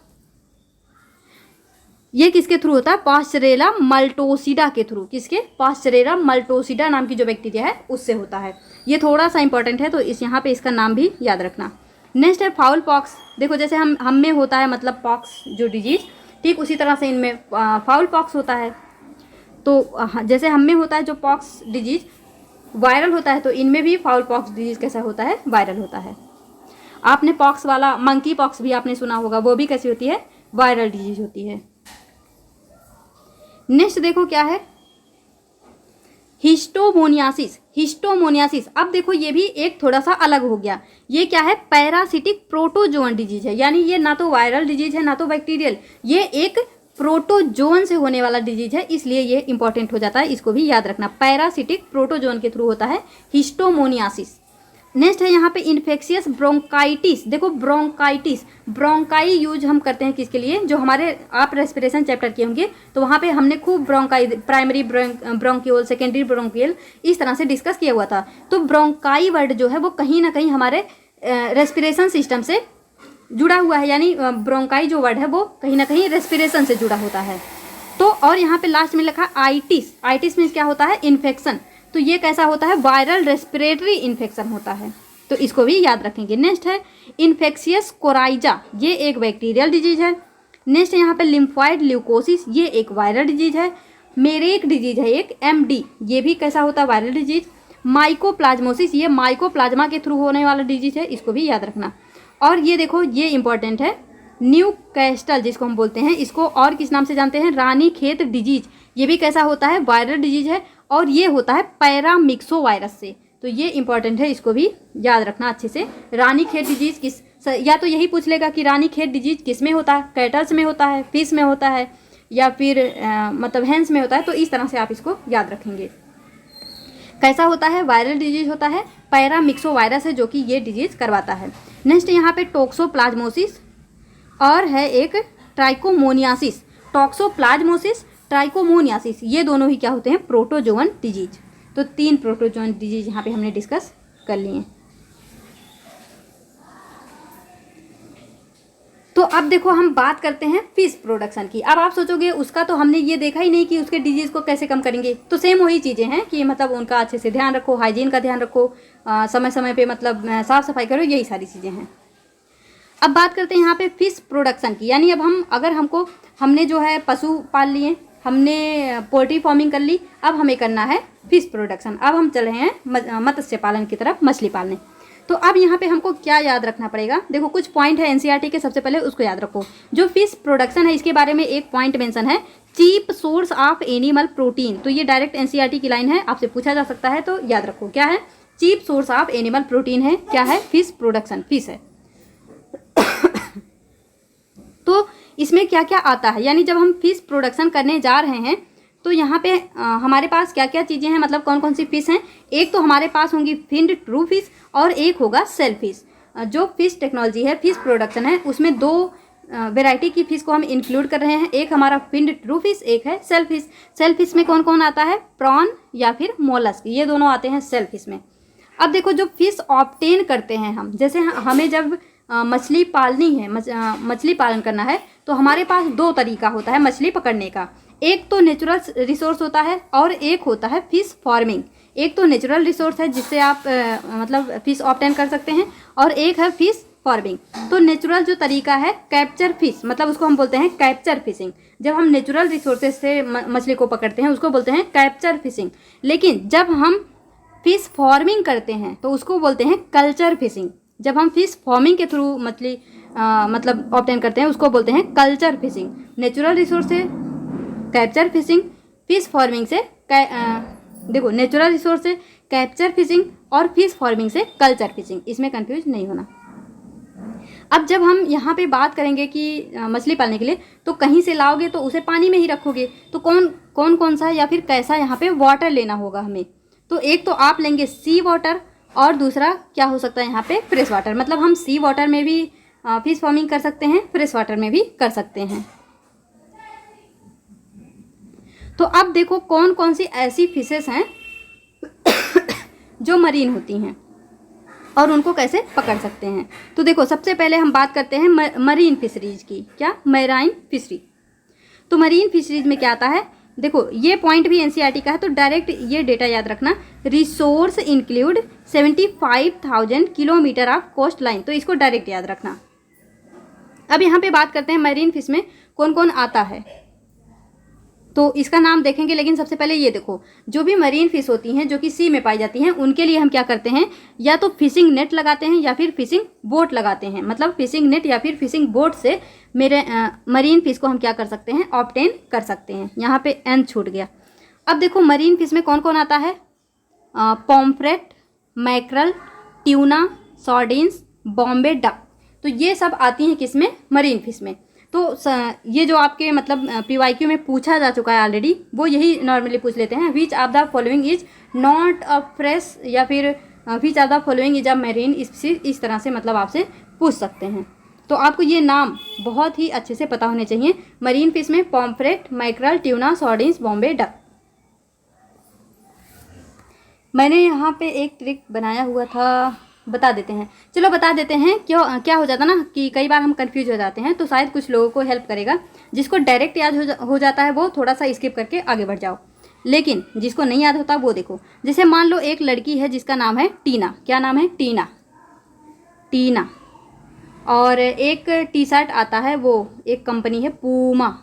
ये किसके थ्रू होता है, पास्चरेला मल्टोसिडा के थ्रू। किसके, पास्चरेला मल्टोसिडा नाम की जो बैक्टीरिया है उससे होता है। ये थोड़ा सा इंपॉर्टेंट है, तो इस यहाँ पे इसका नाम भी याद रखना। नेक्स्ट है फाउल पॉक्स। देखो जैसे हम में होता है मतलब पॉक्स जो डिजीज, ठीक उसी तरह से इनमें फाउल पॉक्स होता है। तो जैसे हम में होता है जो पॉक्स डिजीज वायरल होता है, तो इनमें भी फाउल पॉक्स डिजीज कैसा होता है, वायरल होता है। आपने पॉक्स वाला मंकी पॉक्स भी आपने सुना होगा, वो भी कैसी होती है, वायरल डिजीज होती है। नेक्स्ट देखो क्या है, हिस्टोमोनियासिस। अब देखो ये भी एक थोड़ा सा अलग हो गया। ये क्या है, पैरासिटिक प्रोटोजोन डिजीज है। यानी ये ना तो वायरल डिजीज है ना तो बैक्टीरियल, ये एक प्रोटोजोन से होने वाला डिजीज है, इसलिए ये इंपॉर्टेंट हो जाता है, इसको भी याद रखना। पैरासिटिक प्रोटोजोन के थ्रू होता है हिस्टोमोनियासिस। नेक्स्ट है यहाँ पे इन्फेक्शियस ब्रोंकाइटिस। देखो ब्रोंकाइटिस, ब्रोंकाई यूज हम करते हैं किसके लिए, जो हमारे आप रेस्पिरेशन चैप्टर किए होंगे तो वहाँ पे हमने खूब bronchi, primary bronchial, secondary bronchial, इस तरह से डिस्कस किया हुआ था। तो ब्रोंकाई वर्ड जो है वो कहीं ना कहीं हमारे रेस्पिरेशन सिस्टम से जुड़ा हुआ है, यानी ब्रोंकाई जो वर्ड है वो कहीं ना कहीं रेस्पिरेशन से जुड़ा होता है। तो और यहाँ पे लास्ट में लिखा आइटिस। आइटिस मीन्स क्या होता है, इन्फेक्शन। तो ये कैसा होता है, वायरल रेस्पिरेटरी इन्फेक्शन होता है, तो इसको भी याद रखेंगे। नेक्स्ट है इन्फेक्शियस कोराइजा, ये एक बैक्टीरियल डिजीज है। नेक्स्ट यहाँ पे लिम्फॉइड ल्यूकोसिस, ये एक वायरल डिजीज है। मेरेक डिजीज है एक, MD, ये भी कैसा होता है, वायरल डिजीज। माइकोप्लाज्मोसिस, ये माइकोप्लाज्मा के थ्रू होने वाला डिजीज है, इसको भी याद रखना। और ये देखो ये इंपॉर्टेंट है, न्यूकैस्टल जिसको हम बोलते हैं, इसको और किस नाम से जानते हैं, रानीखेत डिजीज। ये भी कैसा होता है, वायरल डिजीज है, और ये होता है पैरामिक्सो वायरस से। तो ये इंपॉर्टेंट है, इसको भी याद रखना अच्छे से। रानीखेत डिजीज किस, या तो यही पूछ लेगा कि रानीखेत डिजीज किस में होता है, कैटल्स में होता है, फिश में होता है, या फिर मतलब हैंस में होता है। तो इस तरह से आप इसको याद रखेंगे। कैसा होता है, वायरल डिजीज होता है, पैरामिक्सो वायरस है जो कि ये डिजीज करवाता है। नेक्स्ट यहाँ पे टोक्सोप्लाज्मोसिस और है एक ट्राइकोमोनियासिस। टॉक्सोप्लाज्मोसिस, ट्राइकोमोनियासिस, ये दोनों ही क्या होते हैं, प्रोटोजोअन डिजीज। तो 3 प्रोटोजोअन डिजीज यहाँ पे हमने डिस्कस कर लिए। तो अब देखो हम बात करते हैं फिश प्रोडक्शन की। अब आप सोचोगे उसका तो हमने ये देखा ही नहीं कि उसके डिजीज़ को कैसे कम करेंगे। तो सेम वही चीज़ें हैं कि मतलब उनका अच्छे से ध्यान रखो, हाइजीन का ध्यान रखो, समय समय पे मतलब साफ़ सफाई करो, यही सारी चीज़ें हैं। अब बात करते हैं यहाँ पे फिश प्रोडक्शन की, यानी अब हमने जो है पशु पाल लिए, हमने पोल्ट्री फार्मिंग कर ली, अब हमें करना है फिश प्रोडक्शन। अब हम चल रहे हैं मत्स्य पालन की तरफ, मछली पालने। तो अब यहाँ पे हमको क्या याद रखना पड़ेगा, देखो कुछ पॉइंट है एनसीईआरटी के, सबसे पहले उसको याद रखो। जो फिश प्रोडक्शन है इसके बारे में एक पॉइंट मेंशन है, cheap source of animal protein. तो ये डायरेक्ट एनसीईआरटी की लाइन है, आपसे पूछा जा सकता है, तो याद रखो क्या है, cheap source of animal protein है, क्या है, फिश प्रोडक्शन, फिश है। तो इसमें क्या क्या आता है, यानी जब हम फिश प्रोडक्शन करने जा रहे हैं तो यहाँ पे हमारे पास क्या क्या चीज़ें हैं, मतलब कौन कौन सी फ़िश हैं। एक तो हमारे पास होंगी फिन्ड ट्रू फिश और एक होगा सेल फिश। जो फिश टेक्नोलॉजी है, फिश प्रोडक्शन है, उसमें 2 वैरायटी की फ़िश को हम इंक्लूड कर रहे हैं। एक हमारा फिन्ड ट्रू फिश, एक है सेल फिश। सेल फिश में कौन कौन आता है, प्रॉन या फिर मोलस्क, ये दोनों आते हैं सेल फिश में। अब देखो जो फिश ऑब्टेन करते हैं हम, जैसे हमें जब मछली पालनी है, मछली पालन करना है, तो हमारे पास 2 तरीका होता है मछली पकड़ने का। एक तो नेचुरल रिसोर्स होता है और एक होता है फिश फार्मिंग। एक तो नेचुरल रिसोर्स है जिससे आप मतलब फिश ऑब्टेन कर सकते हैं, और एक है फिश फार्मिंग। तो नेचुरल जो तरीका है कैप्चर फिश, मतलब उसको हम बोलते हैं कैप्चर फिशिंग। जब हम नेचुरल रिसोर्सेज से मछली को पकड़ते हैं उसको बोलते हैं कैप्चर फिशिंग। लेकिन जब हम फिश फार्मिंग करते हैं तो उसको बोलते हैं कल्चर फिशिंग। जब हम फिश फार्मिंग के थ्रू मछली मतलब ऑब्टेन करते हैं उसको बोलते हैं कल्चर फिशिंग। नेचुरल रिसोर्स से कैप्चर फिशिंग, फिश फार्मिंग से देखो नेचुरल रिसोर्स से कैप्चर फिशिंग और फिश फार्मिंग से कल्चर फिशिंग, इसमें कंफ्यूज नहीं होना। अब जब हम यहाँ पे बात करेंगे कि मछली पालने के लिए, तो कहीं से लाओगे तो उसे पानी में ही रखोगे, तो कौन सा या फिर कैसा यहाँ पे वाटर लेना होगा हमें। तो एक तो आप लेंगे सी वाटर और दूसरा क्या हो सकता है यहाँ पे फ्रेश वाटर। मतलब हम सी वाटर में भी फिश फार्मिंग कर सकते हैं, फ्रेश वाटर में भी कर सकते हैं। तो अब देखो कौन कौन सी ऐसी फिशेस हैं जो मरीन होती हैं और उनको कैसे पकड़ सकते हैं। तो देखो सबसे पहले हम बात करते हैं मरीन फिशरीज की। क्या, मैराइन फिशरी। तो मरीन फिशरीज में क्या आता है, देखो ये पॉइंट भी एनसीईआरटी का है, तो डायरेक्ट ये डेटा याद रखना। Resource include 75,000 kilometre of coast line, तो इसको डायरेक्ट याद रखना। अब यहाँ पे बात करते हैं मरीन फिश में कौन कौन आता है, तो इसका नाम देखेंगे। लेकिन सबसे पहले ये देखो, जो भी मरीन फिश होती हैं जो कि सी में पाई जाती हैं, उनके लिए हम क्या करते हैं, या तो फिशिंग नेट लगाते हैं या फिर फिशिंग बोट लगाते हैं। मतलब फिशिंग नेट या फिर फिशिंग बोट से मेरे मरीन फिश को हम क्या कर सकते हैं, ऑब्टेन कर सकते हैं। यहाँ पे एन छूट गया। अब देखो मरीन फिश में कौन कौन आता है, pomfret, mackerel, tuna, sardines, Bombay duck. तो ये सब आती हैं किस में, मरीन फिश में। तो ये जो आपके मतलब पीवाईक्यू में पूछा जा चुका है ऑलरेडी, वो यही नॉर्मली पूछ लेते हैं, which of the following is not a fresh या फिर which are the following is a marine species, इस तरह से मतलब आपसे पूछ सकते हैं। तो आपको ये नाम बहुत ही अच्छे से पता होने चाहिए। मरीन फिश में pomfret, mackerel, tuna, sardines, Bombay duck. मैंने यहाँ पे एक ट्रिक बनाया हुआ था, बता देते हैं, चलो बता देते हैं। क्यों क्या हो जाता ना कि कई बार हम कंफ्यूज हो जाते हैं, तो शायद कुछ लोगों को हेल्प करेगा। जिसको डायरेक्ट याद हो जाता है वो थोड़ा सा स्किप करके आगे बढ़ जाओ, लेकिन जिसको नहीं याद होता वो देखो। जैसे मान लो एक लड़की है जिसका नाम है टीना, क्या नाम है? टीना, टीना। और एक टी शर्ट आता है, वो एक कंपनी है पूमा,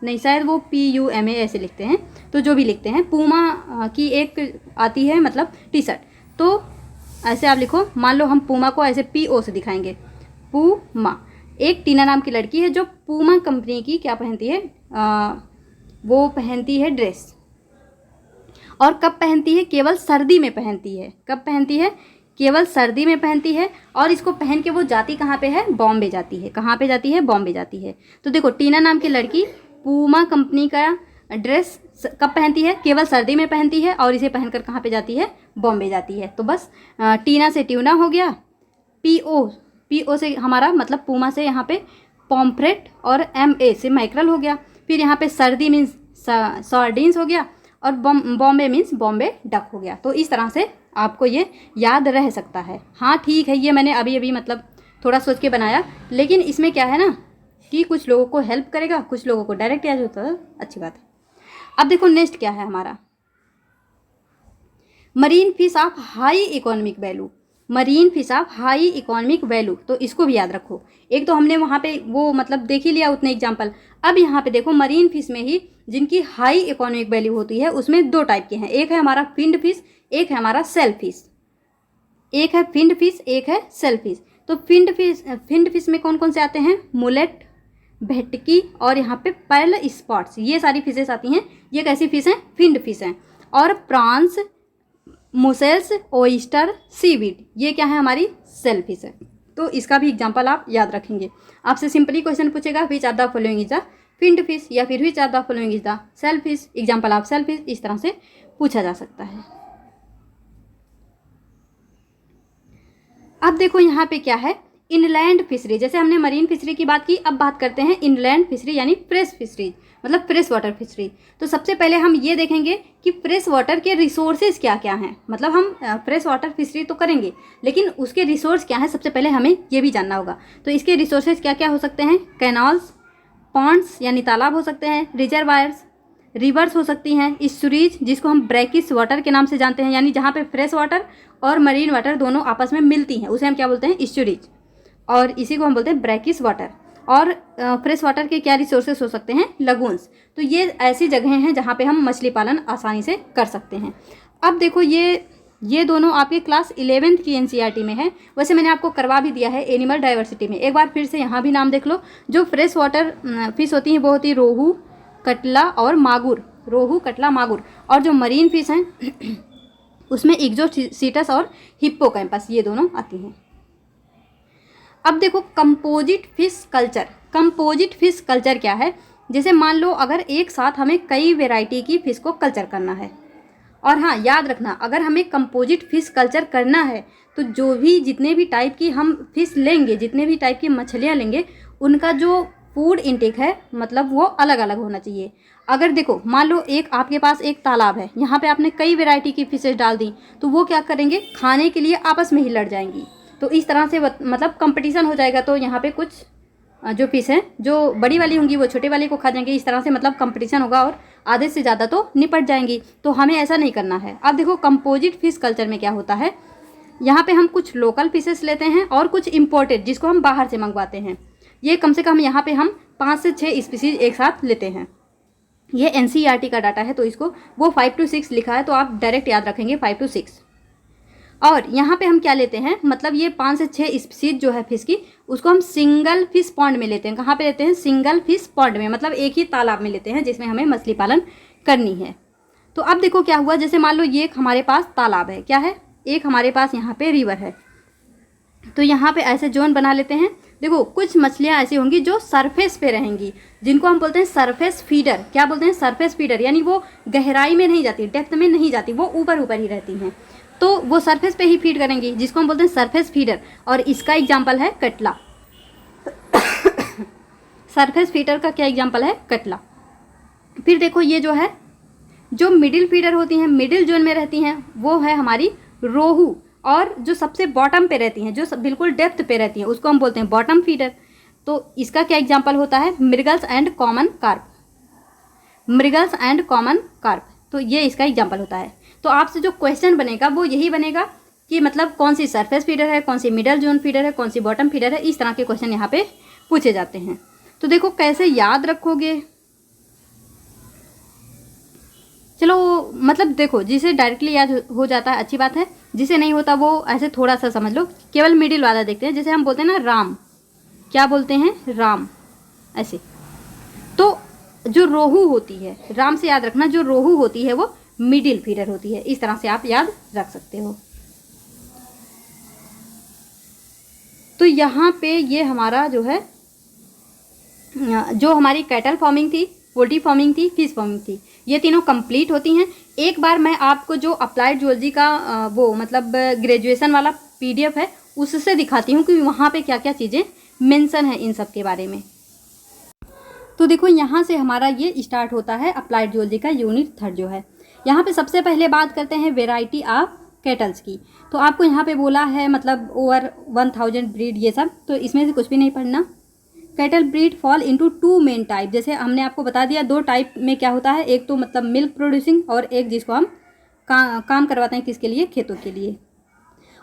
नहीं शायद वो PUMA ऐसे लिखते हैं, तो जो भी लिखते हैं, पूमा की एक आती है मतलब टी शर्ट। तो ऐसे आप लिखो, मान लो हम पूमा को ऐसे PO से दिखाएंगे, पूमा। एक टीना नाम की लड़की है जो पूमा कंपनी की क्या पहनती है, वो पहनती है ड्रेस। और कब पहनती है? केवल सर्दी में पहनती है। कब पहनती है? केवल सर्दी में पहनती है। और इसको पहन के वो जाती कहाँ पे है? बॉम्बे जाती है। कहाँ पे जाती है? बॉम्बे जाती है। तो देखो, टीना नाम की लड़की पूमा कंपनी का ड्रेस कब पहनती है? केवल सर्दी में पहनती है। और इसे पहनकर कहाँ पे जाती है? बॉम्बे जाती है। तो बस टीना से ट्यूना हो गया, PO से हमारा मतलब पूमा से यहाँ पे पॉम्फ्रेट, और MA से मैक्रल हो गया। फिर यहाँ पे सर्दी मीन्स सार्डिन्स हो गया, और बॉम्बे मीन्स बॉम्बे डक हो गया। तो इस तरह से आपको ये याद रह सकता है। हाँ ठीक है, ये मैंने अभी मतलब थोड़ा सोच के बनाया, लेकिन इसमें क्या है ना कि कुछ लोगों को हेल्प करेगा, कुछ लोगों को डायरेक्ट याद होता है, अच्छी बात है। अब देखो नेक्स्ट क्या है हमारा, marine fish of high economic value. Marine fish of high economic value, तो इसको भी याद रखो। एक तो हमने वहाँ पे वो मतलब देख ही लिया उतने एग्जाम्पल। अब यहाँ पे देखो, मरीन फिश में ही जिनकी हाई इकोनॉमिक वैल्यू होती है उसमें दो टाइप के हैं। एक है हमारा फिन्ड फिश, एक है हमारा सेल फिश। एक है फिन्ड फिश, एक है सेल फिश। तो फिन्ड फिश में कौन कौन से आते हैं? मुलेट, भेटकी, और यहाँ पे पर्ल स्पॉट्स, ये सारी फिशेस आती हैं। ये कैसी फिश हैं? फिन्ड फिश हैं। और प्रॉन्स, मुसेल्स, ओइस्टर, सीवीड, ये क्या है? हमारी सेल फिश है। तो इसका भी एग्जाम्पल आप याद रखेंगे। आपसे सिंपली क्वेश्चन पूछेगा, which are the following is the finned fish, या फिर which are the following is the shell fish, example of shell fish, इस तरह से पूछा जा सकता है। अब देखो यहाँ पे क्या है, इनलैंड फिशरी। जैसे हमने मरीन फिशरी की बात की, अब बात करते हैं इनलैंड फिशरी यानी फ्रेश फिशरी, मतलब फ्रेश वाटर फिशरी। तो सबसे पहले हम ये देखेंगे कि फ्रेश वाटर के रिसोर्सेज क्या क्या हैं। मतलब हम फ्रेश वाटर फिशरी तो करेंगे, लेकिन उसके रिसोर्स क्या हैं, सबसे पहले हमें ये भी जानना होगा। तो इसके रिसोर्सेज क्या क्या हो सकते हैं? कैनाल्स, पॉन्ड्स यानी तालाब हो सकते हैं, रिजर्वायर्स, रिवर्स हो सकती हैं, इस्चुरीज जिसको हम ब्रैकिश वाटर के नाम से जानते हैं, यानी जहाँ पे फ्रेश वाटर और मरीन वाटर दोनों आपस में मिलती हैं उसे हम क्या बोलते हैं? इस्चुरीज, और इसी को हम बोलते हैं ब्रैकिश वाटर। और फ्रेश वाटर के क्या रिसोर्सेस हो सकते हैं? लगून्स। तो ये ऐसी जगहें हैं जहाँ पे हम मछली पालन आसानी से कर सकते हैं। अब देखो ये दोनों आपके क्लास 11th की NCERT में है। वैसे मैंने आपको करवा भी दिया है एनिमल डाइवर्सिटी में। एक बार फिर से यहाँ भी नाम देख लो। जो फ्रेश वाटर फिश होती हैं वो होती है रोहू, कटला और मागुर। रोहू, कटला, मागुर। और जो मरीन फिश हैं उसमें इग्ज़ोसीटस और हिप्पोकैम्पस, ये दोनों आती हैं। अब देखो composite fish culture. Composite fish culture क्या है? जैसे मान लो अगर एक साथ हमें कई वैरायटी की फ़िश को कल्चर करना है, और हाँ याद रखना, अगर हमें कंपोजिट फिश कल्चर करना है तो जो भी जितने भी टाइप की हम फिश लेंगे, जितने भी टाइप की मछलियाँ लेंगे, उनका जो फूड इनटेक है मतलब वो अलग अलग होना चाहिए। अगर देखो मान लो एक आपके पास एक तालाब है, यहाँ पे आपने कई वैरायटी की फिशेज डाल दी, तो वो क्या करेंगे? खाने के लिए आपस में ही लड़ जाएंगी। तो इस तरह से मतलब कंपटीशन हो जाएगा। तो यहाँ पे कुछ जो फिश हैं जो बड़ी वाली होंगी वो छोटे वाले को खा जाएंगे। इस तरह से मतलब कंपटीशन होगा और आधे से ज़्यादा तो निपट जाएंगी। तो हमें ऐसा नहीं करना है। अब देखो कंपोजिट फिश कल्चर में क्या होता है, यहाँ पे हम कुछ लोकल फिशेस लेते हैं और कुछ इम्पोर्टेड जिसको हम बाहर से मंगवाते हैं। ये कम से कम यहाँ पे हम 5 से 6 स्पीसीज एक साथ लेते हैं। ये NCERT का डाटा है, तो इसको वो 5 to 6 लिखा है, तो आप डायरेक्ट याद रखेंगे 5 to 6। और यहाँ पे हम क्या लेते हैं, मतलब ये 5 से 6 स्पीसीज जो है फिश की, उसको हम सिंगल फिश पॉन्ड में लेते हैं। कहाँ पे लेते हैं? सिंगल फिश पॉन्ड में, मतलब एक ही तालाब में लेते हैं जिसमें हमें मछली पालन करनी है। तो अब देखो क्या हुआ, जैसे मान लो ये एक हमारे पास तालाब है, क्या है? एक हमारे पास यहाँ पे रिवर है। तो यहाँ पे ऐसे जोन बना लेते हैं। देखो कुछ मछलियाँ ऐसी होंगी जो सरफेस पे रहेंगी, जिनको हम बोलते हैं सरफेस फीडर। क्या बोलते हैं? सरफेस फीडर, यानी वो गहराई में नहीं जाती, डेप्थ में नहीं जाती, वो ऊपर ऊपर ही रहती हैं। तो वो सरफेस पे ही फीड करेंगी, जिसको हम बोलते हैं सरफेस फीडर, और इसका एग्जाम्पल है कटला। सरफेस फीडर का क्या एग्जाम्पल है? कटला। फिर देखो ये जो है, जो मिडिल फीडर होती हैं, मिडिल जोन में रहती हैं, वो है हमारी रोहू, और जो सबसे बॉटम पे रहती हैं, जो बिल्कुल डेप्थ पे रहती हैं, उसको हम बोलते हैं बॉटम फीडर। तो इसका क्या एग्जाम्पल होता है? Mrigals and common carp. Mrigals and common carp, तो ये इसका एग्जाम्पल होता है। तो आपसे जो क्वेश्चन बनेगा वो यही बनेगा कि मतलब कौन सी सरफेस फीडर है, कौन सी मिडल जोन फीडर है, कौन सी बॉटम फीडर है, इस तरह के क्वेश्चन यहाँ पे पूछे जाते हैं। तो देखो कैसे याद रखोगे। चलो मतलब देखो, जिसे डायरेक्टली याद हो जाता है अच्छी बात है, जिसे नहीं होता वो ऐसे थोड़ा सा समझ लो। केवल मिडिल वाला देखते हैं, जैसे हम बोलते हैं ना राम, क्या बोलते हैं? राम, ऐसे। तो जो रोहू होती है, राम से याद रखना, जो रोहू होती है वो मिडिल फीडर होती है। इस तरह से आप याद रख सकते हो। तो यहाँ पे ये हमारा जो है, जो हमारी कैटल फार्मिंग थी, पोल्ट्री फार्मिंग थी, फिश फार्मिंग थी, ये तीनों कंप्लीट होती हैं। एक बार मैं आपको जो अप्लाइड जूलॉजी का वो मतलब ग्रेजुएशन वाला PDF है, उससे दिखाती हूँ कि वहाँ पे क्या क्या चीज़ें मेंशन है इन सब के बारे में। तो देखो यहाँ से हमारा ये स्टार्ट होता है अप्लाइड जूलॉजी का यूनिट 3 जो है। यहाँ पे सबसे पहले बात करते हैं वेराइटी ऑफ कैटल्स की। तो आपको यहाँ पे बोला है मतलब ओवर 1000 ब्रीड, ये सब तो इसमें से कुछ भी नहीं पढ़ना। Cattle breed fall into 2 main type, जैसे हमने आपको बता दिया 2 टाइप में क्या होता है, एक तो मतलब मिल्क प्रोड्यूसिंग, और एक जिसको हम काम करवाते हैं किसके लिए? खेतों के लिए।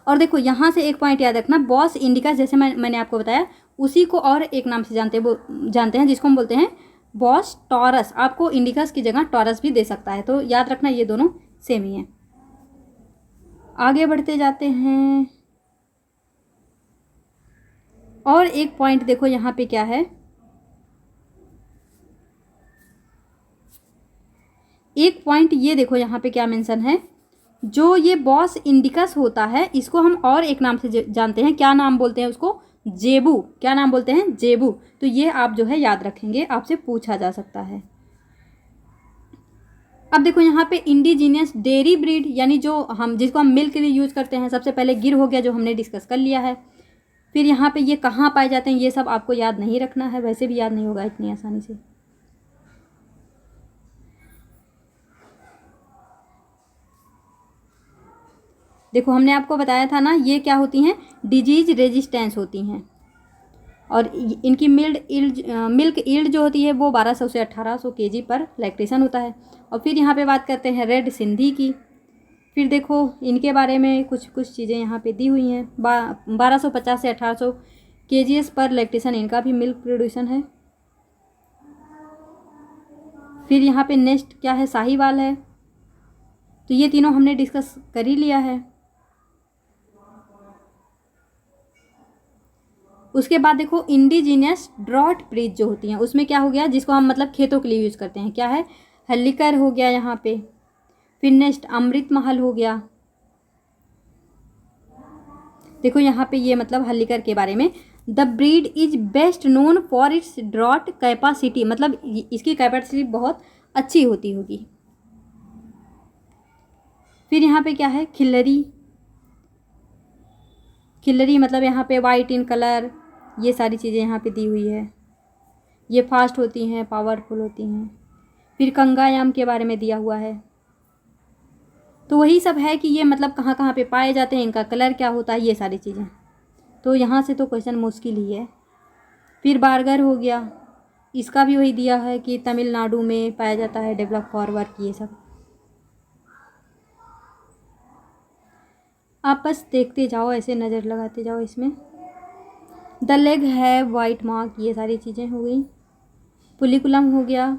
और देखो यहाँ से एक पॉइंट याद रखना, बॉस इंडिका, जैसे मैंने आपको बताया, उसी को और एक नाम से जानते हैं जिसको हम बोलते हैं बॉस टॉरस। आपको इंडिकस की जगह टॉरस भी दे सकता है, तो याद रखना ये दोनों सेम ही हैं। आगे बढ़ते जाते हैं, और एक पॉइंट देखो यहाँ पे क्या है, एक पॉइंट ये देखो यहाँ पे क्या मेंशन है, जो ये बॉस इंडिकस होता है इसको हम और एक नाम से जानते हैं। क्या नाम बोलते हैं उसको? जेबू। क्या नाम बोलते हैं? जेबू। तो ये आप जो है याद रखेंगे, आपसे पूछा जा सकता है। अब देखो यहाँ पे इंडिजीनियस डेयरी ब्रीड, यानी जिसको हम मिल्क के लिए यूज़ करते हैं, सबसे पहले गिर हो गया, जो हमने डिस्कस कर लिया है। फिर यहाँ पे ये कहाँ पाए जाते हैं, ये सब आपको याद नहीं रखना है, वैसे भी याद नहीं होगा इतनी आसानी से। देखो हमने आपको बताया था ना, ये क्या होती हैं? डिजीज रेजिस्टेंस होती हैं, और इनकी मिल्क ईल्ड जो होती है वो 1200 से 1800 kg पर लैक्टेशन होता है। और फिर यहाँ पे बात करते हैं रेड सिंधी की। फिर देखो इनके बारे में कुछ चीज़ें यहाँ पे दी हुई हैं। 1250 से 1800 kgs पर लैक्टेशन इनका भी मिल्क प्रोड्यूसन है। फिर यहाँ पे नेक्स्ट क्या है? साहीवाल है। तो ये तीनों हमने डिस्कस कर ही लिया है। उसके बाद देखो इंडिजीनियस ड्रॉट ब्रीड जो होती हैं, उसमें क्या हो गया, जिसको हम मतलब खेतों के लिए यूज़ करते हैं, क्या है? हल्लीकर हो गया यहाँ पे। फिर नेक्स्ट अमृत महल हो गया। देखो यहाँ पे ये मतलब हल्लीकर के बारे में, the breed is best known for its drought capacity, मतलब इसकी कैपेसिटी बहुत अच्छी होती होगी। फिर यहाँ पे क्या है? खिल्लरी। खिल्लरी मतलब यहाँ पे वाइट इन कलर, ये सारी चीज़ें यहाँ पे दी हुई है। ये फास्ट होती हैं, पावरफुल होती हैं। फिर कंगायाम के बारे में दिया हुआ है। तो वही सब है कि ये मतलब कहाँ कहाँ पे पाए जाते हैं, इनका कलर क्या होता है, ये सारी चीज़ें। तो यहाँ से तो क्वेश्चन मुश्किल ही है। फिर बार्गर हो गया, इसका भी वही दिया है कि तमिलनाडु में पाया जाता है, डेवलप फॉरवर्ड, ये सब। आप बस देखते जाओ, ऐसे नज़र लगाते जाओ इसमें। द लेग है, वाइट मार्क, ये सारी चीज़ें हो गई। पुलिकुलम हो गया,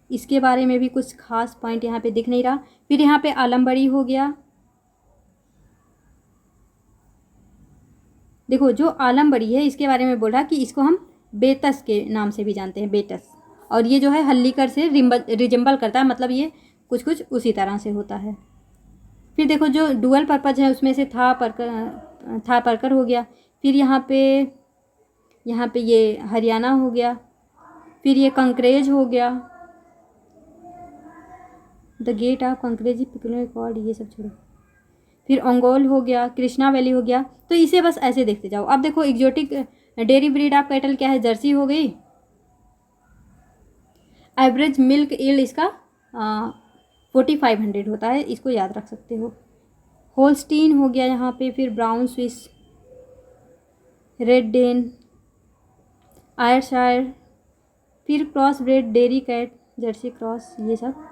इसके बारे में भी कुछ खास पॉइंट यहाँ पे दिख नहीं रहा। फिर यहाँ पे आलमबड़ी हो गया। देखो जो आलमबड़ी है इसके बारे में बोल रहा कि इसको हम बेतस के नाम से भी जानते हैं, बेतस। और ये जो है हल्लीकर से रिजेंबल करता है, मतलब ये कुछ उसी तरह से होता है। फिर देखो जो डुअल पर्पज है उसमें से था परकर हो गया। फिर यहाँ पे ये हरियाणा हो गया। फिर ये कंकरेज हो गया, the gait of Kankrej peculiar record, ये सब छोड़ो। फिर ओंगोल हो गया, कृष्णा वैली हो गया। तो इसे बस ऐसे देखते जाओ। अब देखो exotic dairy breed of cattle क्या है, जर्सी हो गई। एवरेज मिल्क यील्ड इसका 4500 होता है, इसको याद रख सकते हो। होल्स्टीन हो गया यहाँ पे, फिर Brown Swiss, Red Dane, Ayrshire, फिर crossbred dairy cattle, Jersey cross, ये सब।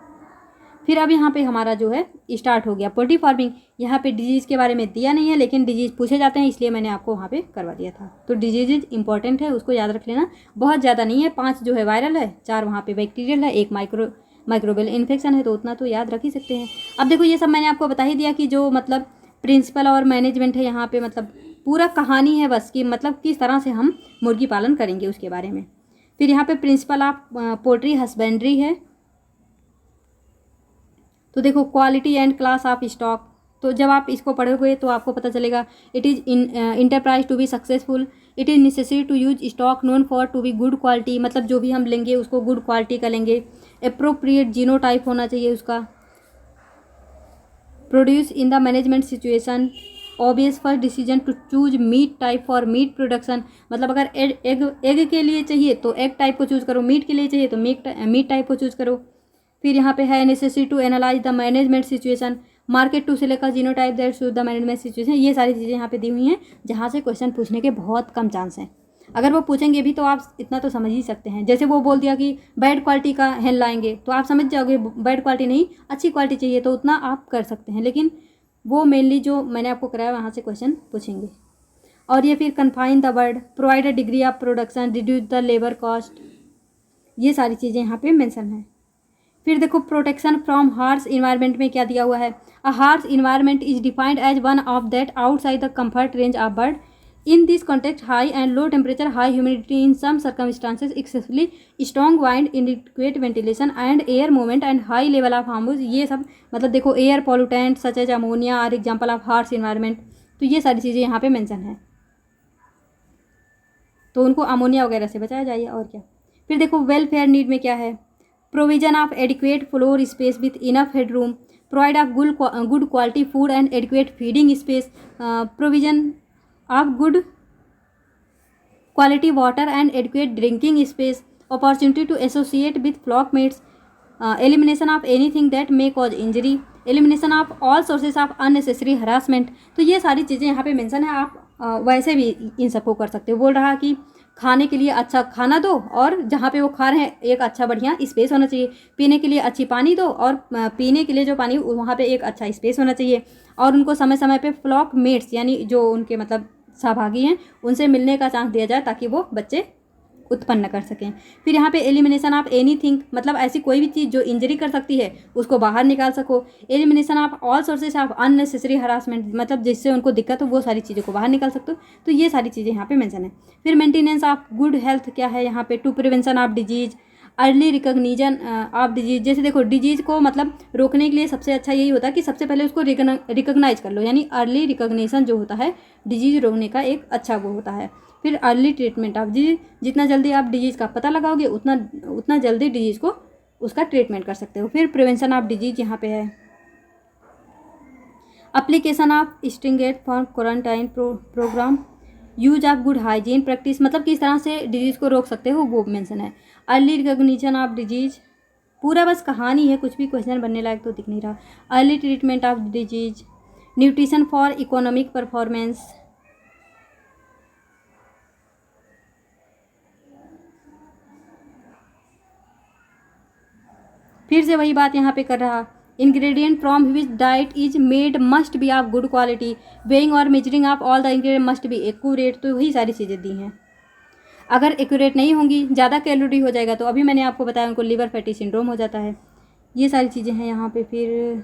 फिर अब यहाँ पे हमारा जो है स्टार्ट हो गया पोल्ट्री फार्मिंग। यहाँ पे डिजीज़ के बारे में दिया नहीं है, लेकिन डिजीज़ पूछे जाते हैं, इसलिए मैंने आपको वहाँ पे करवा दिया था। तो डिजीज़ इंपॉर्टेंट है, उसको याद रख लेना। बहुत ज़्यादा नहीं है, 5 जो है वायरल है, 4 वहाँ पे बैक्टीरियल है, 1 माइक्रोबियल इन्फेक्शन है, तो उतना तो याद रख ही सकते हैं। अब देखो ये सब मैंने आपको बता ही दिया कि जो मतलब प्रिंसिपल और मैनेजमेंट है यहाँ पे, मतलब पूरा कहानी है बस कि मतलब किस तरह से हम मुर्गी पालन करेंगे उसके बारे में। फिर यहाँ पे प्रिंसिपल ऑफ पोल्ट्री हस्बेंड्री है। तो देखो quality and class of stock, तो जब आप इसको पढ़ोगे तो आपको पता चलेगा it is enterprise to be successful, it is necessary to use stock known for to be good quality, मतलब जो भी हम लेंगे उसको गुड क्वालिटी का लेंगे। अप्रोप्रिएट जीनोटाइप होना चाहिए उसका। Produce in the management situation, obvious first decision to choose meat type for meat production, मतलब अगर एग के लिए चाहिए तो एग टाइप को चूज़ करो, मीट के लिए चाहिए तो मीट टाइप को चूज़ करो। फिर यहाँ पे है necessary to analyse the management situation, market to select का genotype that suit the management situation. ये सारी चीज़ें यहाँ पे दी हुई हैं, जहाँ से क्वेश्चन पूछने के बहुत कम चांस हैं। अगर वो पूछेंगे भी तो आप इतना तो समझ ही सकते हैं। जैसे वो बोल दिया कि बैड क्वालिटी का हेन लाएंगे, तो आप समझ जाओगे बैड क्वालिटी नहीं, अच्छी क्वालिटी चाहिए, तो उतना आप कर सकते हैं। लेकिन वो मेनली जो मैंने आपको कराया वहाँ से क्वेश्चन पूछेंगे। और ये फिर confine the word, provide a degree of production, reduce the labour cost, ये सारी चीज़ें यहाँ पे मेंशन है। फिर देखो प्रोटेक्शन फ्रॉम हार्श इन्वायरमेंट में क्या दिया हुआ है। A harsh environment is defined as one of that outside the comfort range of bird. In this context high and low temperature, high humidity in some circumstances, excessively strong wind, inadequate ventilation and air movement and high level of hormones, ये सब मतलब देखो air pollutant such as ammonia are example of harsh environment. तो ये सारी चीज़ें यहाँ पे मेंशन है, तो उनको अमोनिया वगैरह से बचाया जाए। और क्या, फिर देखो वेलफेयर नीड में क्या है। Provision of adequate floor space with enough headroom, provide of good quality food and adequate feeding space, provision of good quality water and adequate drinking space, opportunity to associate with flock mates, elimination of anything that may cause injury, elimination of all sources of unnecessary harassment. तो ये सारी चीज़ें यहाँ पे mention है, आप वैसे भी इन सबको कर सकते हो। बोल रहा कि खाने के लिए अच्छा खाना दो, और जहाँ पे वो खा रहे हैं एक अच्छा बढ़िया स्पेस होना चाहिए। पीने के लिए अच्छी पानी दो, और पीने के लिए जो पानी वहाँ पे एक अच्छा स्पेस होना चाहिए। और उनको समय समय पे फ्लॉक मेट्स यानी जो उनके मतलब सहभागी हैं उनसे मिलने का चांस दिया जाए, ताकि वो बच्चे उत्पन्न कर सकें। फिर यहाँ पे एलिमिनेशन ऑफ एनीथिंग, मतलब ऐसी कोई भी चीज़ जो इंजरी कर सकती है उसको बाहर निकाल सको। Elimination of all sources of unnecessary harassment, मतलब जिससे उनको दिक्कत हो वो सारी चीज़ों को बाहर निकाल सकते हो। तो ये सारी चीज़ें यहाँ पे मेंशन है। फिर मेंटेनेंस ऑफ गुड हेल्थ क्या है यहाँ पे, to prevention of disease, early recognition of disease. जैसे देखो डिजीज़ को मतलब रोकने के लिए सबसे अच्छा यही होता है कि सबसे पहले उसको रिकॉग्नाइज कर लो, यानी अर्ली रिकॉग्निशन जो होता है डिजीज़ रोकने का एक अच्छा वो होता है। फिर अर्ली ट्रीटमेंट ऑफ डिजीज, जितना जल्दी आप डिजीज़ का पता लगाओगे उतना जल्दी डिजीज़ को उसका ट्रीटमेंट कर सकते हो। फिर प्रिवेंशन ऑफ डिजीज यहाँ पे है। Application of stringent for quarantine programme, use of good hygiene practice, मतलब किस तरह से डिजीज़ को रोक सकते हो वो मेंशन है। अर्ली रिकॉग्निशन ऑफ डिजीज, पूरा बस कहानी है, कुछ भी क्वेश्चन बनने लायक तो दिख नहीं रहा। Early treatment of disease, nutrition for economic performance, फिर से वही बात यहाँ पे कर रहा। Ingredient from which diet is made must be of good quality, weighing और measuring of all the ingredient must be accurate. तो वही सारी चीज़ें दी हैं। अगर एक्यूरेट नहीं होंगी, ज़्यादा कैलोरी हो जाएगा, तो अभी मैंने आपको बताया उनको लिवर फैटी सिंड्रोम हो जाता है। ये सारी चीज़ें हैं यहाँ पे। फिर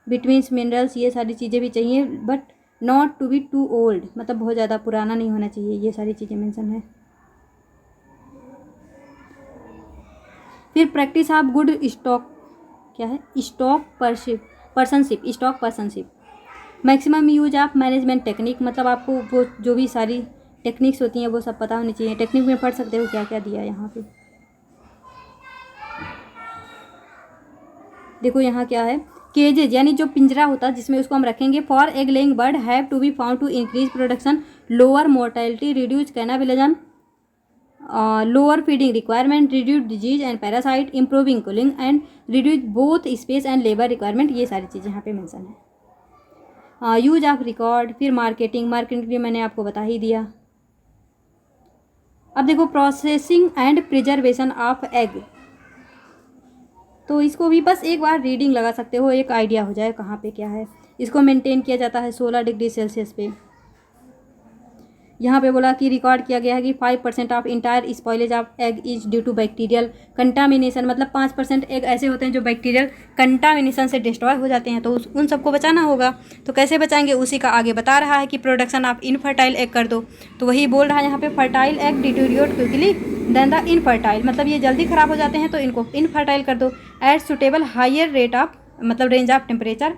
विटामिन्स मिनरल्स, ये सारी चीज़ें भी चाहिए, but not to be too old, मतलब बहुत ज़्यादा पुराना नहीं होना चाहिए। ये सारी चीज़ें मेंशन है। फिर प्रैक्टिस ऑफ गुड स्टॉक क्या है, stock personship, maximum use of management technique, मतलब आपको वो जो भी सारी टेक्निक्स होती हैं वो सब पता होनी चाहिए। टेक्निक में पढ़ सकते हो क्या क्या दिया है यहाँ पे। देखो यहाँ क्या है, केजेज यानी जो पिंजरा होता है जिसमें उसको हम रखेंगे। For egg laying bird have to be found to increase production, lower mortality, reduce cannibalism, lower feeding requirement, reduce disease and parasite, improving cooling and reduce both space and labour requirement. ये सारी चीज़ें यहाँ पे mention है। Use of record, फिर marketing मैंने आपको बता ही दिया। अब देखो processing and preservation of egg, तो इसको भी बस एक बार रीडिंग लगा सकते हो, एक आइडिया हो जाए कहाँ पे क्या है। इसको मेंटेन किया जाता है 16 डिग्री सेल्सियस पे। यहाँ पे बोला कि रिकॉर्ड किया गया है कि 5% of entire spoilage of egg is due to bacterial contamination, मतलब 5% एग ऐसे होते हैं जो बैक्टीरियल कंटामिनेशन से डिस्ट्रॉय हो जाते हैं, तो उन सबको बचाना होगा। तो कैसे बचाएंगे उसी का आगे बता रहा है कि प्रोडक्शन ऑफ इनफर्टाइल एग कर दो। तो वही बोल रहा है यहाँ पे fertile egg deteriorate quickly than the infertile, मतलब ये जल्दी ख़राब हो जाते हैं तो इनको इनफर्टाइल कर दो। At suitable higher rate of, मतलब रेंज ऑफ टेम्परेचर।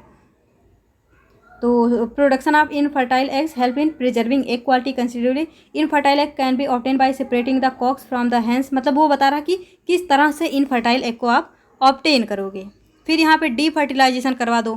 तो production of infertile eggs help in preserving egg quality considerably. Infertile egg can be obtain by separating the cocks from the hens, मतलब वो बता रहा कि किस तरह से इनफर्टाइल एग को आप ऑब्टेन करोगे। फिर यहाँ पे डी फर्टिलाइजेशन करवा दो।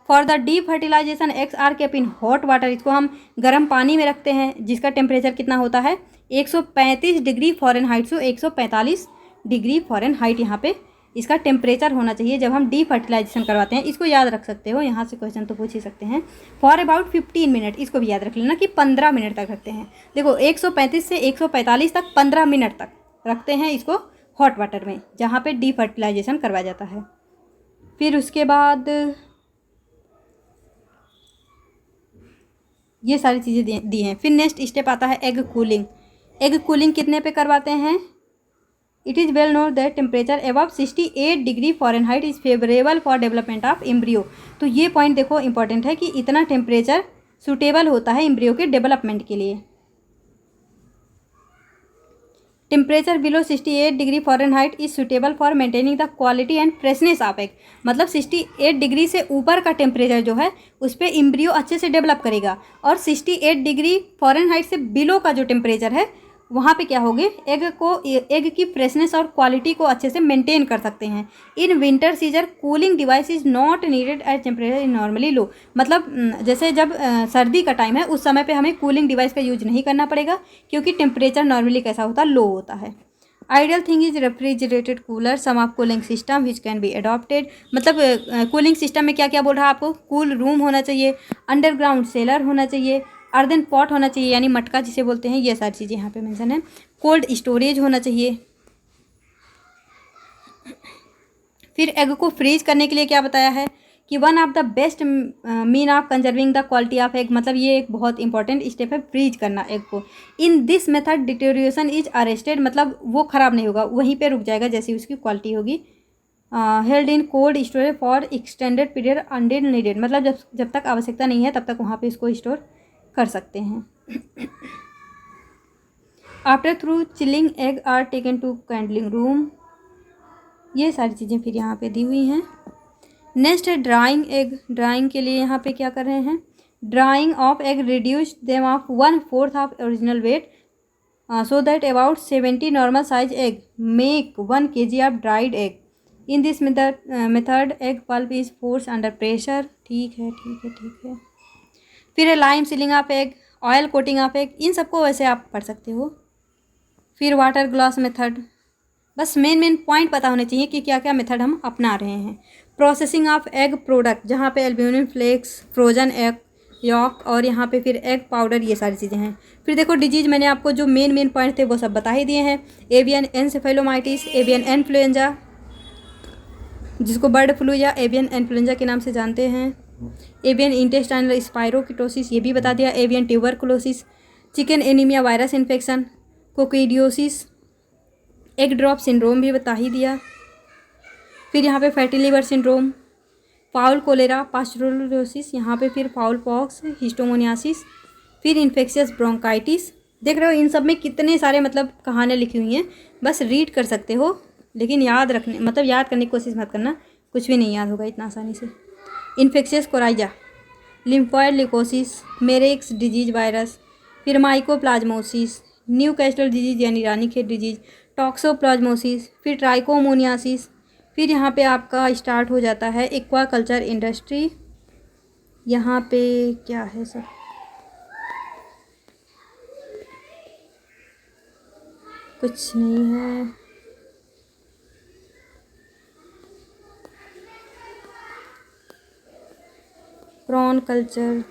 For the de fertilization eggs are kept in hot water, इसको हम गर्म पानी में रखते हैं जिसका टेम्परेचर कितना होता है 135 डिग्री फ़ारेनहाइट से 145 डिग्री फ़ारेनहाइट यहाँ पे इसका टेम्परेचर होना चाहिए जब हम डी फर्टिलाइजेशन करवाते हैं। इसको याद रख सकते हो, यहाँ से क्वेश्चन तो पूछ ही सकते हैं। फॉर अबाउट 15 मिनट, इसको भी याद रख लेना कि 15 मिनट तक रखते हैं। देखो 135 से 145 तक 15 मिनट तक रखते हैं इसको हॉट वाटर में जहाँ पे डी फर्टिलाइजेशन करवाया जाता है। फिर उसके बाद ये सारी चीज़ें दी हैं। फिर नेक्स्ट स्टेप आता है एग कूलिंग। एग कूलिंग कितने पे करवाते हैं? It is well known that temperature above 68 degree Fahrenheit is favourable for development of embryo. तो ये पॉइंट देखो इंपॉर्टेंट है कि इतना टेम्परेचर सूटेबल होता है एम्ब्रियो के डेवलपमेंट के लिए। Temperature below 68 degree Fahrenheit is suitable for maintaining the quality and freshness of egg, मतलब 68 डिग्री से ऊपर का टेम्परेचर जो है उस पर एम्ब्रियो अच्छे से डेवलप करेगा, और 68 डिग्री फ़ारेनहाइट से बिलो का जो टेम्परेचर है वहाँ पे क्या होगे, एग की फ्रेशनेस और क्वालिटी को अच्छे से मेंटेन कर सकते हैं। In winter season cooling device is not needed as temperature is normally low, मतलब जैसे जब सर्दी का टाइम है उस समय पे हमें कूलिंग डिवाइस का यूज नहीं करना पड़ेगा क्योंकि टेम्परेचर नॉर्मली कैसा होता है, लो होता है। Ideal thing is refrigerated cooler, some of cooling system which can be adopted, मतलब कूलिंग सिस्टम में क्या क्या बोल रहा है आपको, कूल रूम होना चाहिए, अंडरग्राउंड सेलर होना चाहिए, अर्दन पॉट होना चाहिए यानी मटका जिसे बोलते हैं, ये सारी चीज़ें यहाँ पे मेंशन है। कोल्ड स्टोरेज होना चाहिए। फिर एग को फ्रीज करने के लिए क्या बताया है कि one of the best mean of conserving the quality of egg, मतलब ये एक बहुत इंपॉर्टेंट स्टेप है फ्रीज करना एग को। इन this method deterioration is arrested, मतलब वो ख़राब नहीं होगा, वहीं पे रुक जाएगा जैसी उसकी क्वालिटी होगी। Held in cold storage for extended period until needed, मतलब जब तक आवश्यकता नहीं है तब तक वहाँ पे इसको स्टोर कर सकते हैं। After through chilling egg are taken to candling room, ये सारी चीज़ें फिर यहाँ पे दी हुई हैं। नेक्स्ट है ड्राइंग एग। ड्राइंग के लिए यहाँ पे क्या कर रहे हैं, drying of egg reduce them of 1/4 of original weight so that about 70 normal size egg make 1 kg of dried egg. In this method egg pulp is force under pressure. ठीक है ठीक है ठीक है। फिर है lime sealing of egg, oil coating of egg, इन सबको वैसे आप पढ़ सकते हो। फिर वाटर ग्लास मेथड, बस मेन पॉइंट पता होने चाहिए कि क्या क्या मेथड हम अपना रहे हैं। प्रोसेसिंग ऑफ एग प्रोडक्ट, जहाँ पे albumin flakes, frozen egg yolk और यहाँ पे फिर एग पाउडर, ये सारी चीज़ें हैं। फिर देखो डिजीज मैंने आपको जो मेन पॉइंट थे वो सब बता ही दिए हैं। एवियन एनसेफेलोमाइटिस, एवियन इन्फ्लुएंजा जिसको बर्ड फ्लू या एवियन इन्फ्लुएंजा के नाम से जानते हैं, एवियन इंटेस्टाइनल स्पायरोकिटोसिस ये भी बता दिया, avian tuberculosis, chicken anaemia virus infection, coccidiosis, egg drop syndrome भी बता ही दिया। फिर यहाँ पे fatty liver syndrome, fowl cholera, pasteurellosis, यहाँ पे फिर फाउल पॉक्स, हिस्टोमोनियासिस, फिर इन्फेक्शियस ब्रोंकाइटिस। देख रहे हो इन सब में कितने सारे मतलब कहानियाँ लिखी हुई हैं, बस रीड कर सकते हो लेकिन याद रखने मतलब याद करने की कोशिश मत करना, कुछ भी नहीं याद होगा इतना आसानी से। Infectious coryza, lymphoid leukosis, Marek's disease virus, फिर माइकोप्लाज्मोसिस, न्यू कैस्टल डिजीज यानी रानीखेत डिजीज, टॉक्सोप्लाज्मोसिस, फिर ट्राइकोमोनियासिस, फिर यहाँ पे आपका स्टार्ट हो जाता है एक्वा कल्चर इंडस्ट्री। यहाँ पे क्या है सर, कुछ नहीं है। Prawn culture.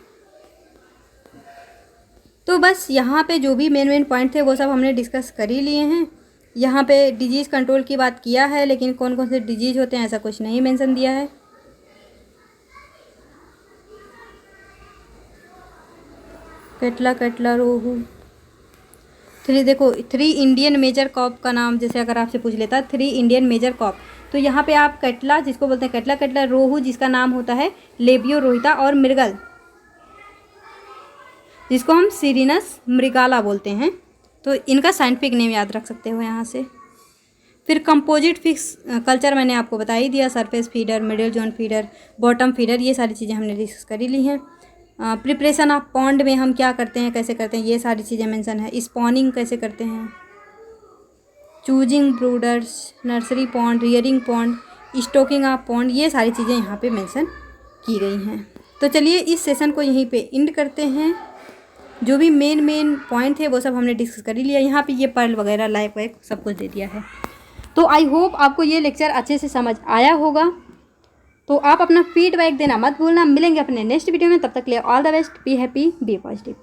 तो बस यहाँ पे जो भी मेन पॉइंट थे वो सब हमने डिस्कस कर ही लिए हैं। यहाँ पे डिजीज़ कंट्रोल की बात किया है, लेकिन कौन कौन से डिजीज़ होते हैं ऐसा कुछ नहीं मेंशन दिया है। कटला रोहू। देखो 3 इंडियन मेजर कॉप का नाम जैसे अगर आपसे पूछ लेता 3 इंडियन मेजर कॉप, तो यहाँ पे आप कटला जिसको बोलते हैं कटला, रोहू जिसका नाम होता है लेबियो रोहिता, और मृगल जिसको हम सीरिनस मृगाला बोलते हैं। तो इनका साइंटिफिक नेम याद रख सकते हो यहाँ से। फिर कंपोजिट फिक्स कल्चर मैंने आपको बता ही दिया, surface feeder, middle zone feeder, bottom feeder, ये सारी चीज़ें हमने डिस्कस कर ही ली हैं। प्रिपरेशन ऑफ पॉन्ड में हम क्या करते हैं, कैसे करते हैं, ये सारी चीज़ें मेंशन है। स्पॉनिंग कैसे करते हैं, choosing brooders, nursery pond, rearing pond, stocking of pond, ये सारी चीज़ें यहाँ पे मेंशन की गई हैं। तो चलिए इस सेशन को यहीं पे एंड करते हैं। जो भी मेन पॉइंट थे वो सब हमने डिस्कस कर ही लिया। यहाँ पे ये पर्ल वगैरह लाइक वाइक सब कुछ दे दिया है। तो आई होप आपको ये लेक्चर अच्छे से समझ आया होगा। तो आप अपना फीडबैक देना मत भूलना। मिलेंगे अपने नेक्स्ट वीडियो में, तब तक के लिए all the best, be happy, be positive.